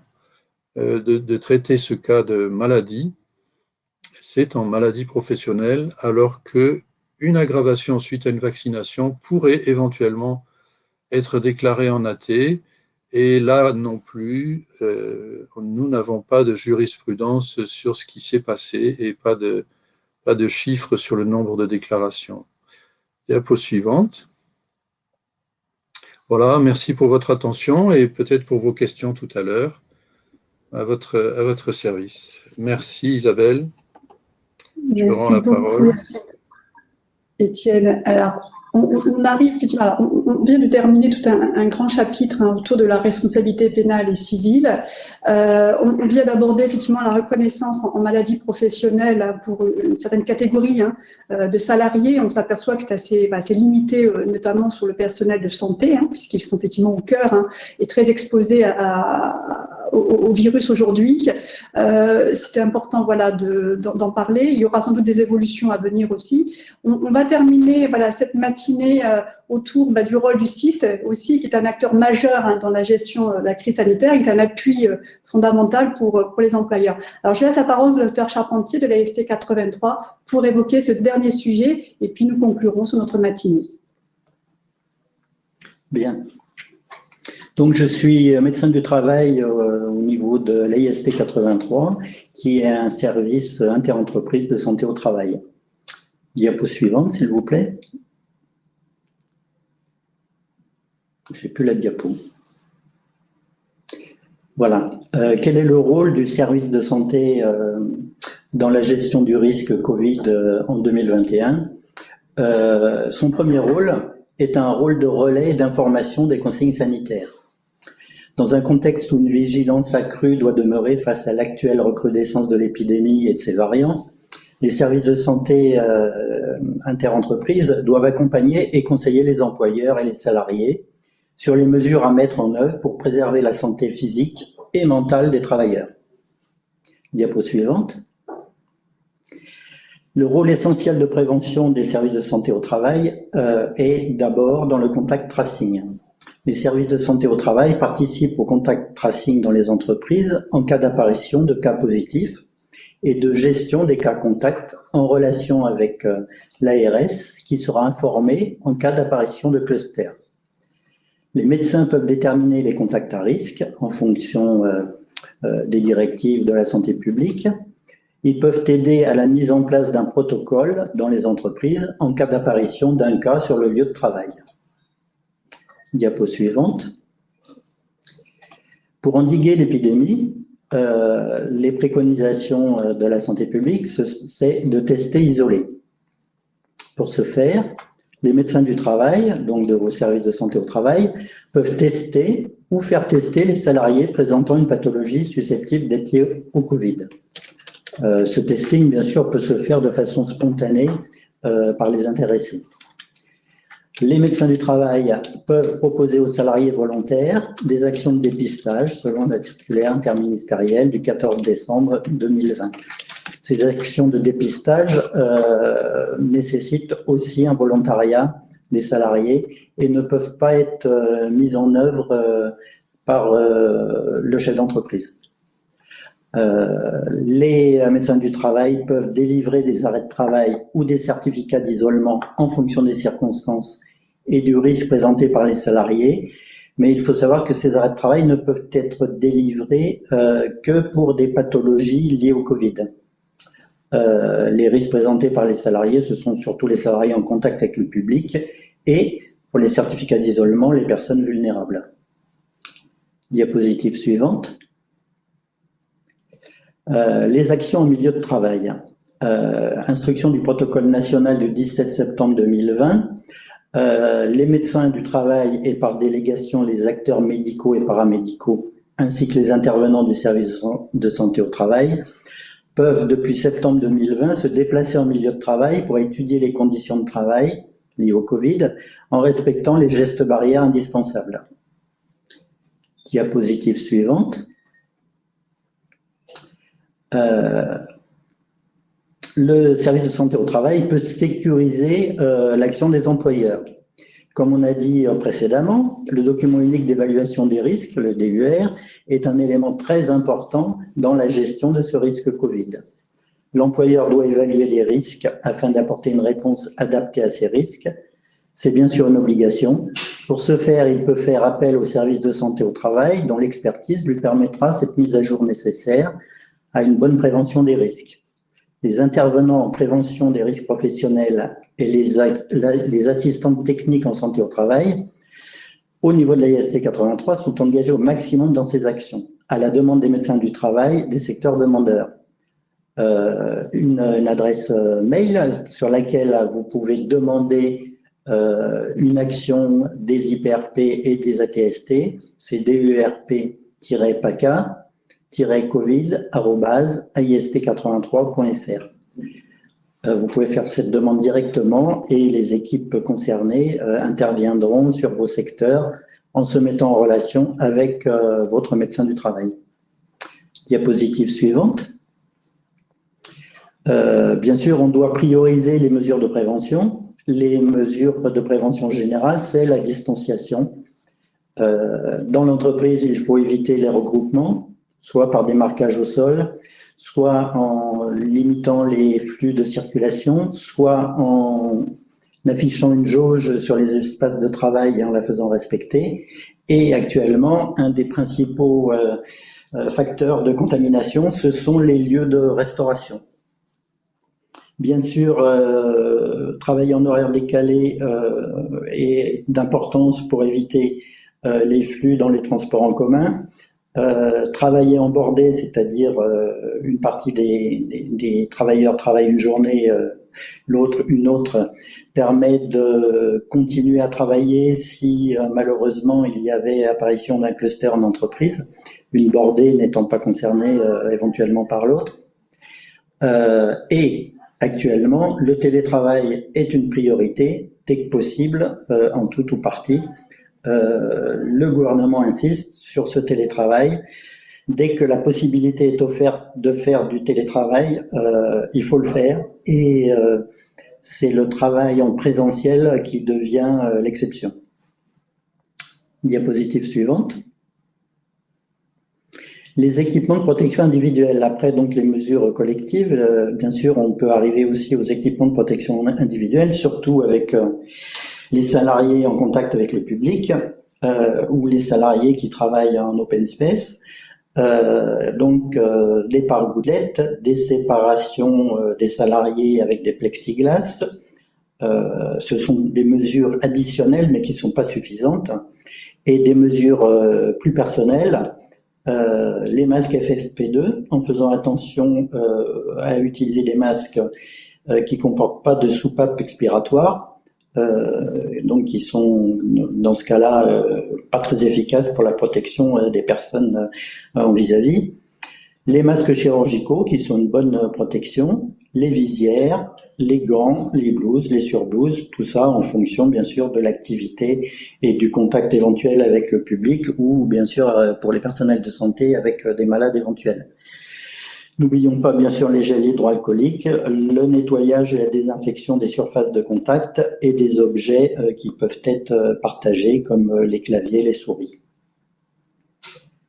de traiter ce cas de maladie, c'est en maladie professionnelle, alors qu'une aggravation suite à une vaccination pourrait éventuellement être déclarée en AT, et là non plus, nous n'avons pas de jurisprudence sur ce qui s'est passé et pas de chiffres sur le nombre de déclarations. Diapo suivante. Voilà, merci pour votre attention et peut-être pour vos questions tout à l'heure. À votre service. Merci Isabelle. Je vous rends la parole. Étienne. Alors, on arrive effectivement, on vient de terminer tout un grand chapitre autour de la responsabilité pénale et civile. On vient d'aborder effectivement la reconnaissance en maladie professionnelle pour une certaine catégorie de salariés. On s'aperçoit que c'est assez limité, notamment sur le personnel de santé, puisqu'ils sont effectivement au cœur et très exposés au virus aujourd'hui. C'était important d'en parler. Il y aura sans doute des évolutions à venir aussi. On va terminer cette matinée autour du rôle du SIS aussi, qui est un acteur majeur dans la gestion de la crise sanitaire, qui est un appui fondamental pour les employeurs. Alors, je laisse la parole au docteur Charpentier de l'AST 83 pour évoquer ce dernier sujet et puis nous conclurons sur notre matinée. Bien. Donc, je suis médecin du travail au niveau de l'AST 83, qui est un service interentreprise de santé au travail. Diapo suivante, s'il vous plaît. Je n'ai plus la diapo. Voilà. Quel est le rôle du service de santé dans la gestion du risque Covid en 2021. Son premier rôle est un rôle de relais et d'information des consignes sanitaires. Dans un contexte où une vigilance accrue doit demeurer face à l'actuelle recrudescence de l'épidémie et de ses variants, les services de santé interentreprises doivent accompagner et conseiller les employeurs et les salariés sur les mesures à mettre en œuvre pour préserver la santé physique et mentale des travailleurs. Diapo suivante. Le rôle essentiel de prévention des services de santé au travail est d'abord dans le contact tracing. Les services de santé au travail participent au contact tracing dans les entreprises en cas d'apparition de cas positifs et de gestion des cas contacts en relation avec l'ARS qui sera informée en cas d'apparition de clusters. Les médecins peuvent déterminer les contacts à risque en fonction des directives de la santé publique. Ils peuvent aider à la mise en place d'un protocole dans les entreprises en cas d'apparition d'un cas sur le lieu de travail. Diapo suivante. Pour endiguer l'épidémie, les préconisations de la santé publique, c'est de tester isolé. Pour ce faire, les médecins du travail, donc de vos services de santé au travail, peuvent tester ou faire tester les salariés présentant une pathologie susceptible d'être liée au Covid. Ce testing, bien sûr, peut se faire de façon spontanée par les intéressés. Les médecins du travail peuvent proposer aux salariés volontaires des actions de dépistage selon la circulaire interministérielle du 14 décembre 2020. Ces actions de dépistage nécessitent aussi un volontariat des salariés et ne peuvent pas être mises en œuvre par le chef d'entreprise. Les médecins du travail peuvent délivrer des arrêts de travail ou des certificats d'isolement en fonction des circonstances et du risque présenté par les salariés, mais il faut savoir que ces arrêts de travail ne peuvent être délivrés que pour des pathologies liées au Covid. Les risques présentés par les salariés, ce sont surtout les salariés en contact avec le public et, pour les certificats d'isolement, les personnes vulnérables. Diapositive suivante. Les actions en milieu de travail. Instruction du protocole national du 17 septembre 2020. Les médecins du travail et par délégation les acteurs médicaux et paramédicaux ainsi que les intervenants du service de santé au travail peuvent depuis septembre 2020 se déplacer en milieu de travail pour étudier les conditions de travail liées au Covid en respectant les gestes barrières indispensables. Diapositive suivante. Le service de santé au travail peut sécuriser l'action des employeurs. Comme on a dit précédemment, le document unique d'évaluation des risques, le DUR, est un élément très important dans la gestion de ce risque Covid. L'employeur doit évaluer les risques afin d'apporter une réponse adaptée à ces risques. C'est bien sûr une obligation. Pour ce faire, il peut faire appel au service de santé au travail, dont l'expertise lui permettra cette mise à jour nécessaire à une bonne prévention des risques. Les intervenants en prévention des risques professionnels et les assistantes techniques en santé au travail, au niveau de l'AIST 83, sont engagés au maximum dans ces actions, à la demande des médecins du travail, des secteurs demandeurs. Une adresse mail sur laquelle vous pouvez demander une action des IPRP et des ATST, c'est DURP-PACA-covid@ist83.fr. Vous pouvez faire cette demande directement et les équipes concernées interviendront sur vos secteurs en se mettant en relation avec votre médecin du travail. Diapositive suivante. Bien sûr, on doit prioriser les mesures de prévention. Les mesures de prévention générale, c'est la distanciation. Dans l'entreprise, il faut éviter les regroupements, soit par des marquages au sol, soit en limitant les flux de circulation, soit en affichant une jauge sur les espaces de travail et en la faisant respecter. Et actuellement, un des principaux facteurs de contamination, ce sont les lieux de restauration. Bien sûr, travailler en horaire décalé est d'importance pour éviter les flux dans les transports en commun. Travailler en bordée, c'est-à-dire une partie des travailleurs travaillent une journée, l'autre une autre, permet de continuer à travailler si malheureusement il y avait apparition d'un cluster en entreprise, une bordée n'étant pas concernée éventuellement par l'autre. Et actuellement, le télétravail est une priorité dès que possible, en tout ou partie. Le gouvernement insiste sur ce télétravail. Dès que la possibilité est offerte de faire du télétravail, il faut le faire. Et c'est le travail en présentiel qui devient l'exception. Diapositive suivante. Les équipements de protection individuelle. Après, donc, les mesures collectives, bien sûr, on peut arriver aussi aux équipements de protection individuelle, surtout avec les salariés en contact avec le public ou les salariés qui travaillent en open space. Donc, des pare-gouttelettes, des séparations des salariés avec des plexiglas. Ce sont des mesures additionnelles, mais qui ne sont pas suffisantes. Et des mesures plus personnelles. Les masques FFP2, en faisant attention à utiliser des masques qui ne comportent pas de soupape expiratoire, donc qui sont dans ce cas-là pas très efficaces pour la protection des personnes en vis-à-vis. Les masques chirurgicaux qui sont une bonne protection, les visières, les gants, les blouses, les surblouses, tout ça en fonction bien sûr de l'activité et du contact éventuel avec le public ou bien sûr pour les personnels de santé avec des malades éventuels. N'oublions pas bien sûr les gels hydroalcooliques, le nettoyage et la désinfection des surfaces de contact et des objets qui peuvent être partagés comme les claviers, les souris.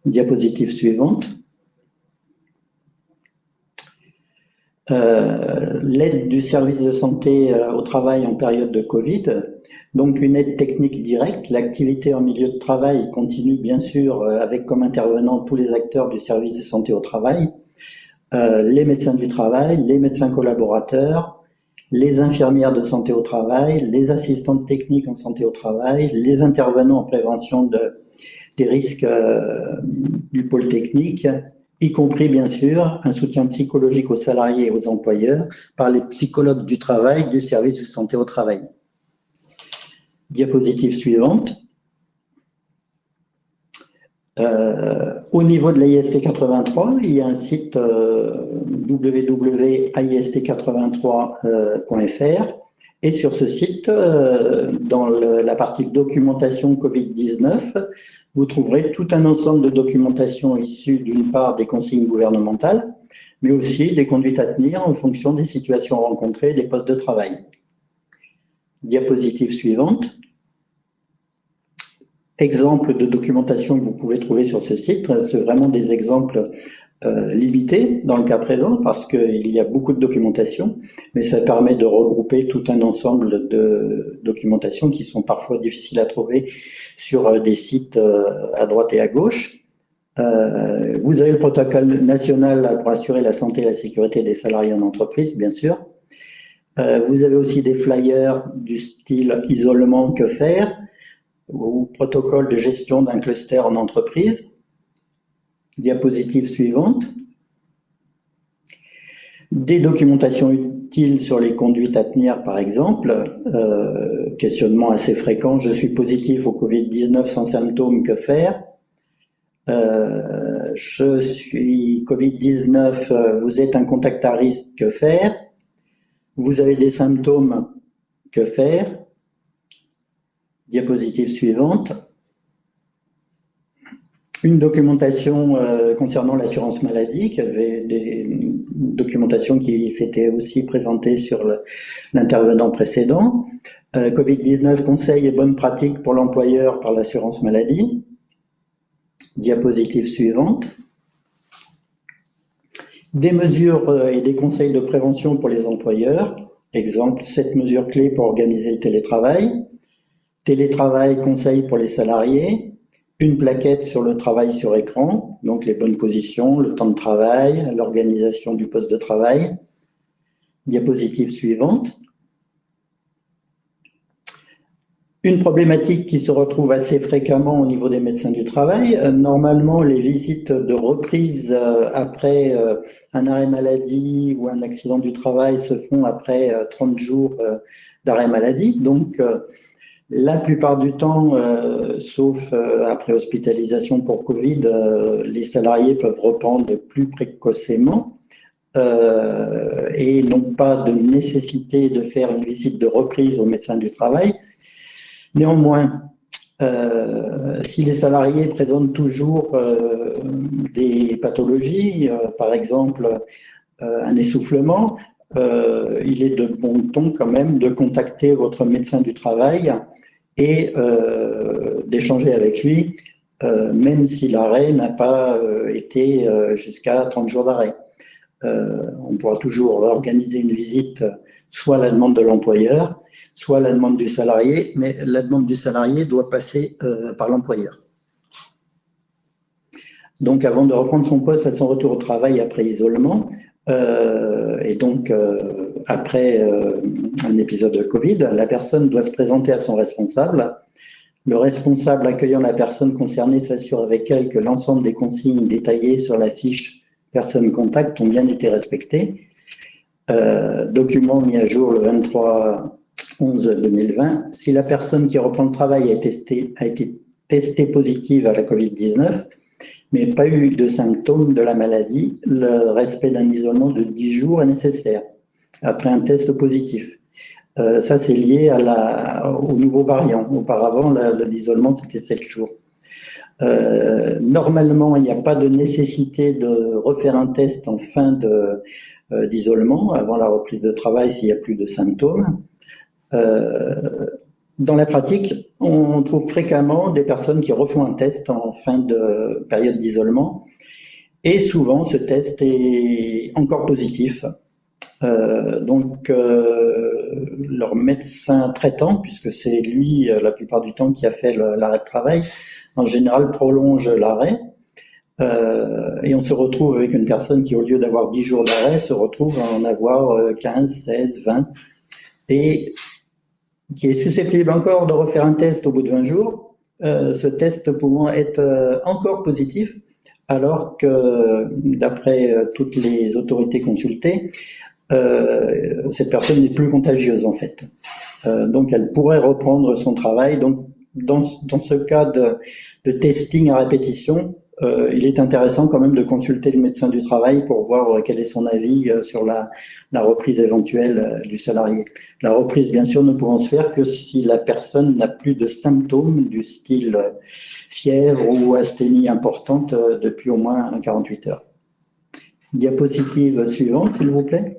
Diapositive suivante. L'aide du service de santé au travail en période de Covid, donc une aide technique directe. L'activité en milieu de travail continue bien sûr avec comme intervenants tous les acteurs du service de santé au travail, les médecins du travail, les médecins collaborateurs, les infirmières de santé au travail, les assistantes techniques en santé au travail, les intervenants en prévention des risques du pôle technique, y compris bien sûr un soutien psychologique aux salariés et aux employeurs par les psychologues du travail du service de santé au travail. Diapositive suivante. Au niveau de l'AIST 83, il y a un site www.aist83.fr et sur ce site, dans la partie documentation Covid-19, vous trouverez tout un ensemble de documentation issue d'une part des consignes gouvernementales, mais aussi des conduites à tenir en fonction des situations rencontrées et des postes de travail. Diapositive suivante. Exemples de documentation que vous pouvez trouver sur ce site, c'est vraiment des exemples limités dans le cas présent parce qu'il y a beaucoup de documentation, mais ça permet de regrouper tout un ensemble de documentations qui sont parfois difficiles à trouver sur des sites à droite et à gauche. Vous avez le protocole national pour assurer la santé et la sécurité des salariés en entreprise, bien sûr. Vous avez aussi des flyers du style isolement, que faire, ou protocole de gestion d'un cluster en entreprise. Diapositive suivante. Des documentations utiles sur les conduites à tenir, par exemple. Questionnement assez fréquent, je suis positif au Covid-19 sans symptômes, que faire? Je suis Covid-19, vous êtes un contact à risque, que faire? Vous avez des symptômes, que faire? Diapositive suivante. Une documentation concernant l'assurance maladie, qui avait des documentations qui s'étaient aussi présentées sur l'intervenant précédent. Covid-19, conseils et bonnes pratiques pour l'employeur par l'assurance maladie. Diapositive suivante. Des mesures et des conseils de prévention pour les employeurs. Exemple, 7 mesures clés pour organiser le télétravail. Télétravail, conseils pour les salariés. Une plaquette sur le travail sur écran, donc les bonnes positions, le temps de travail, l'organisation du poste de travail. Diapositive suivante. Une problématique qui se retrouve assez fréquemment au niveau des médecins du travail, normalement les visites de reprise après un arrêt maladie ou un accident du travail se font après 30 jours d'arrêt maladie. Donc la plupart du temps, sauf après hospitalisation pour Covid, les salariés peuvent reprendre plus précocement et n'ont pas de nécessité de faire une visite de reprise au médecin du travail. Néanmoins, si les salariés présentent toujours des pathologies, par exemple un essoufflement, il est de bon ton quand même de contacter votre médecin du travail et d'échanger avec lui, même si l'arrêt n'a pas été jusqu'à 30 jours d'arrêt. On pourra toujours organiser une visite, soit à la demande de l'employeur, soit à la demande du salarié, mais la demande du salarié doit passer par l'employeur. Donc, avant de reprendre son poste à son retour au travail après isolement, et donc après un épisode de Covid, la personne doit se présenter à son responsable. Le responsable accueillant la personne concernée s'assure avec elle que l'ensemble des consignes détaillées sur la fiche personne contact ont bien été respectées. Document mis à jour le 23/11/2020. Si la personne qui reprend le travail a été testée positive à la Covid-19, mais pas eu de symptômes de la maladie, le respect d'un isolement de 10 jours est nécessaire après un test positif. Ça, c'est lié au nouveau variant. Auparavant, l'isolement, c'était 7 jours. Normalement, il n'y a pas de nécessité de refaire un test en fin d'isolement, avant la reprise de travail s'il n'y a plus de symptômes. Dans la pratique, on trouve fréquemment des personnes qui refont un test en fin de période d'isolement et souvent ce test est encore positif. Donc leur médecin traitant, puisque c'est lui la plupart du temps qui a fait l'arrêt de travail, en général prolonge l'arrêt et on se retrouve avec une personne qui, au lieu d'avoir 10 jours d'arrêt, se retrouve à en avoir 15, 16, 20 et qui est susceptible encore de refaire un test au bout de 20 jours, ce test pouvant être encore positif, alors que d'après toutes les autorités consultées, cette personne n'est plus contagieuse en fait. Donc elle pourrait reprendre son travail. Donc dans ce cas de testing à répétition, il est intéressant quand même de consulter le médecin du travail pour voir quel est son avis sur la reprise éventuelle du salarié. La reprise, bien sûr, ne pouvant se faire que si la personne n'a plus de symptômes du style fièvre ou asthénie importante depuis au moins 48 heures. Diapositive suivante, s'il vous plaît.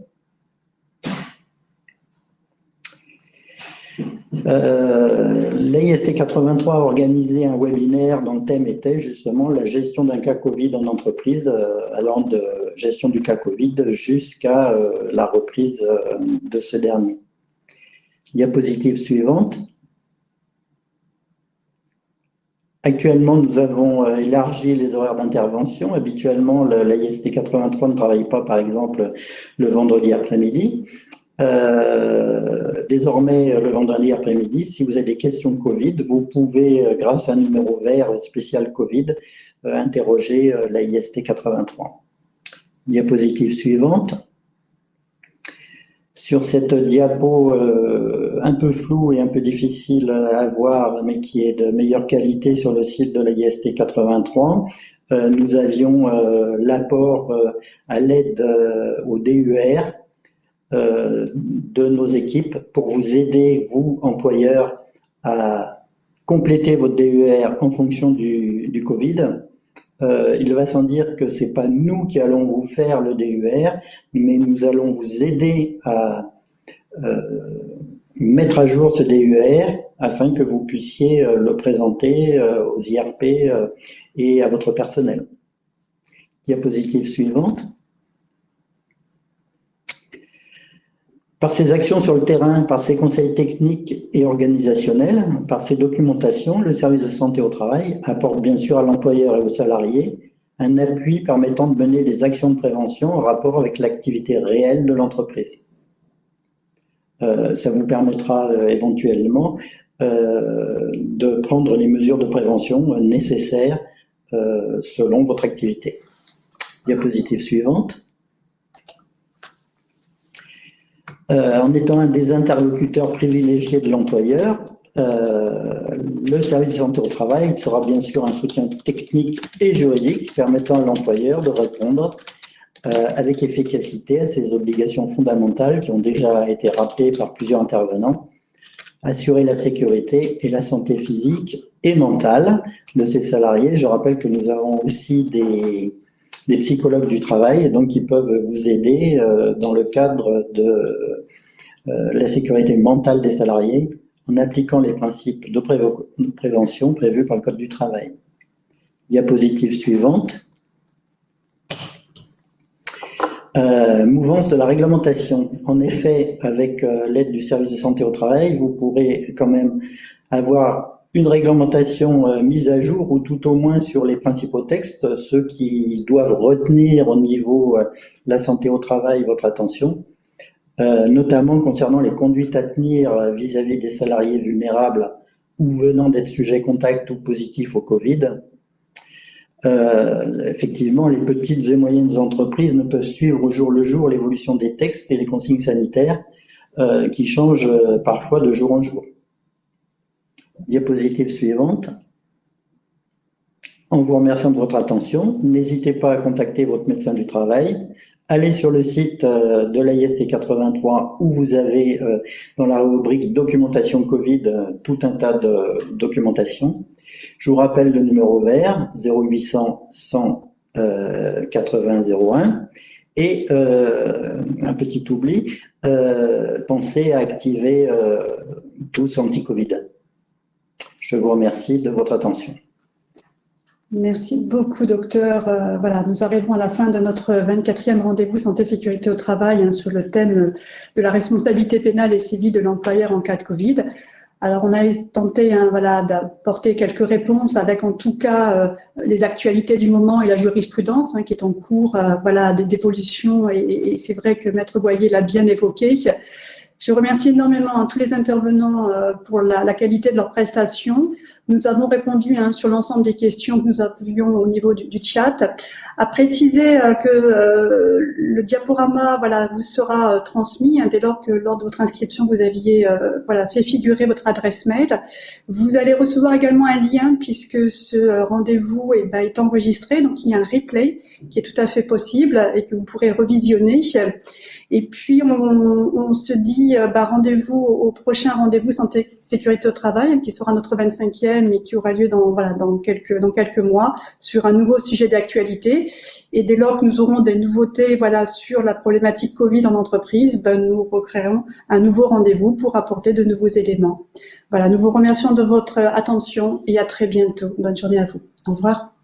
L'AIST 83 a organisé un webinaire dont le thème était justement la gestion d'un cas Covid en entreprise, allant de gestion du cas Covid jusqu'à la reprise de ce dernier. Diapositive suivante. Actuellement, nous avons élargi les horaires d'intervention. Habituellement, l'AIST 83 ne travaille pas, par exemple, le vendredi après-midi. Désormais, le vendredi après-midi, si vous avez des questions Covid, vous pouvez, grâce à un numéro vert spécial Covid, interroger l'AIST 83. Diapositive suivante. Sur cette diapo un peu floue et un peu difficile à voir, mais qui est de meilleure qualité sur le site de l'AIST 83, nous avions l'apport à l'aide au DUR de nos équipes pour vous aider, vous, employeurs, à compléter votre DER en fonction du Covid. Il va sans dire que c'est pas nous qui allons vous faire le DER, mais nous allons vous aider à mettre à jour ce DER afin que vous puissiez le présenter aux IRP et à votre personnel. Diapositive suivante. Par ses actions sur le terrain, par ses conseils techniques et organisationnels, par ses documentations, le service de santé au travail apporte bien sûr à l'employeur et aux salariés un appui permettant de mener des actions de prévention en rapport avec l'activité réelle de l'entreprise. Ça vous permettra éventuellement de prendre les mesures de prévention nécessaires selon votre activité. Diapositive suivante. En étant un des interlocuteurs privilégiés de l'employeur, le service de santé au travail sera bien sûr un soutien technique et juridique permettant à l'employeur de répondre avec efficacité à ses obligations fondamentales qui ont déjà été rappelées par plusieurs intervenants, assurer la sécurité et la santé physique et mentale de ses salariés. Je rappelle que nous avons aussi des psychologues du travail, donc qui peuvent vous aider dans le cadre de la sécurité mentale des salariés en appliquant les principes de prévention prévus par le Code du travail. Diapositive suivante. Mouvance de la réglementation. En effet, avec l'aide du service de santé au travail, vous pourrez quand même avoir une réglementation mise à jour ou tout au moins sur les principaux textes, ceux qui doivent retenir au niveau de la santé au travail votre attention, notamment concernant les conduites à tenir vis-à-vis des salariés vulnérables ou venant d'être sujets contact ou positifs au Covid. Effectivement, les petites et moyennes entreprises ne peuvent suivre au jour le jour l'évolution des textes et les consignes sanitaires qui changent parfois de jour en jour. Diapositive suivante. En vous remerciant de votre attention, n'hésitez pas à contacter votre médecin du travail. Allez sur le site de l'AIST 83 où vous avez dans la rubrique documentation Covid tout un tas de documentation. Je vous rappelle le numéro vert 0800 100 80 01 et un petit oubli, pensez à activer tous anti-Covid. Je vous remercie de votre attention. Merci beaucoup, docteur. Voilà, nous arrivons à la fin de notre 24e rendez-vous santé-sécurité au travail sur le thème de la responsabilité pénale et civile de l'employeur en cas de Covid. Alors, on a tenté d'apporter quelques réponses avec en tout cas les actualités du moment et la jurisprudence qui est en cours d'évolution et c'est vrai que Maître Boyer l'a bien évoqué. Je remercie énormément tous les intervenants pour la qualité de leurs prestations. Nous avons répondu sur l'ensemble des questions que nous avions au niveau du chat. À préciser que le diaporama vous sera transmis dès lors que lors de votre inscription vous aviez fait figurer votre adresse mail. Vous allez recevoir également un lien puisque ce rendez-vous est enregistré, donc il y a un replay qui est tout à fait possible et que vous pourrez revisionner. Et puis, on se dit rendez-vous au prochain rendez-vous santé sécurité au travail, qui sera notre 25e et qui aura lieu dans quelques mois sur un nouveau sujet d'actualité. Et dès lors que nous aurons des nouveautés sur la problématique Covid en entreprise, nous recréerons un nouveau rendez-vous pour apporter de nouveaux éléments. Voilà, nous vous remercions de votre attention et à très bientôt. Bonne journée à vous. Au revoir.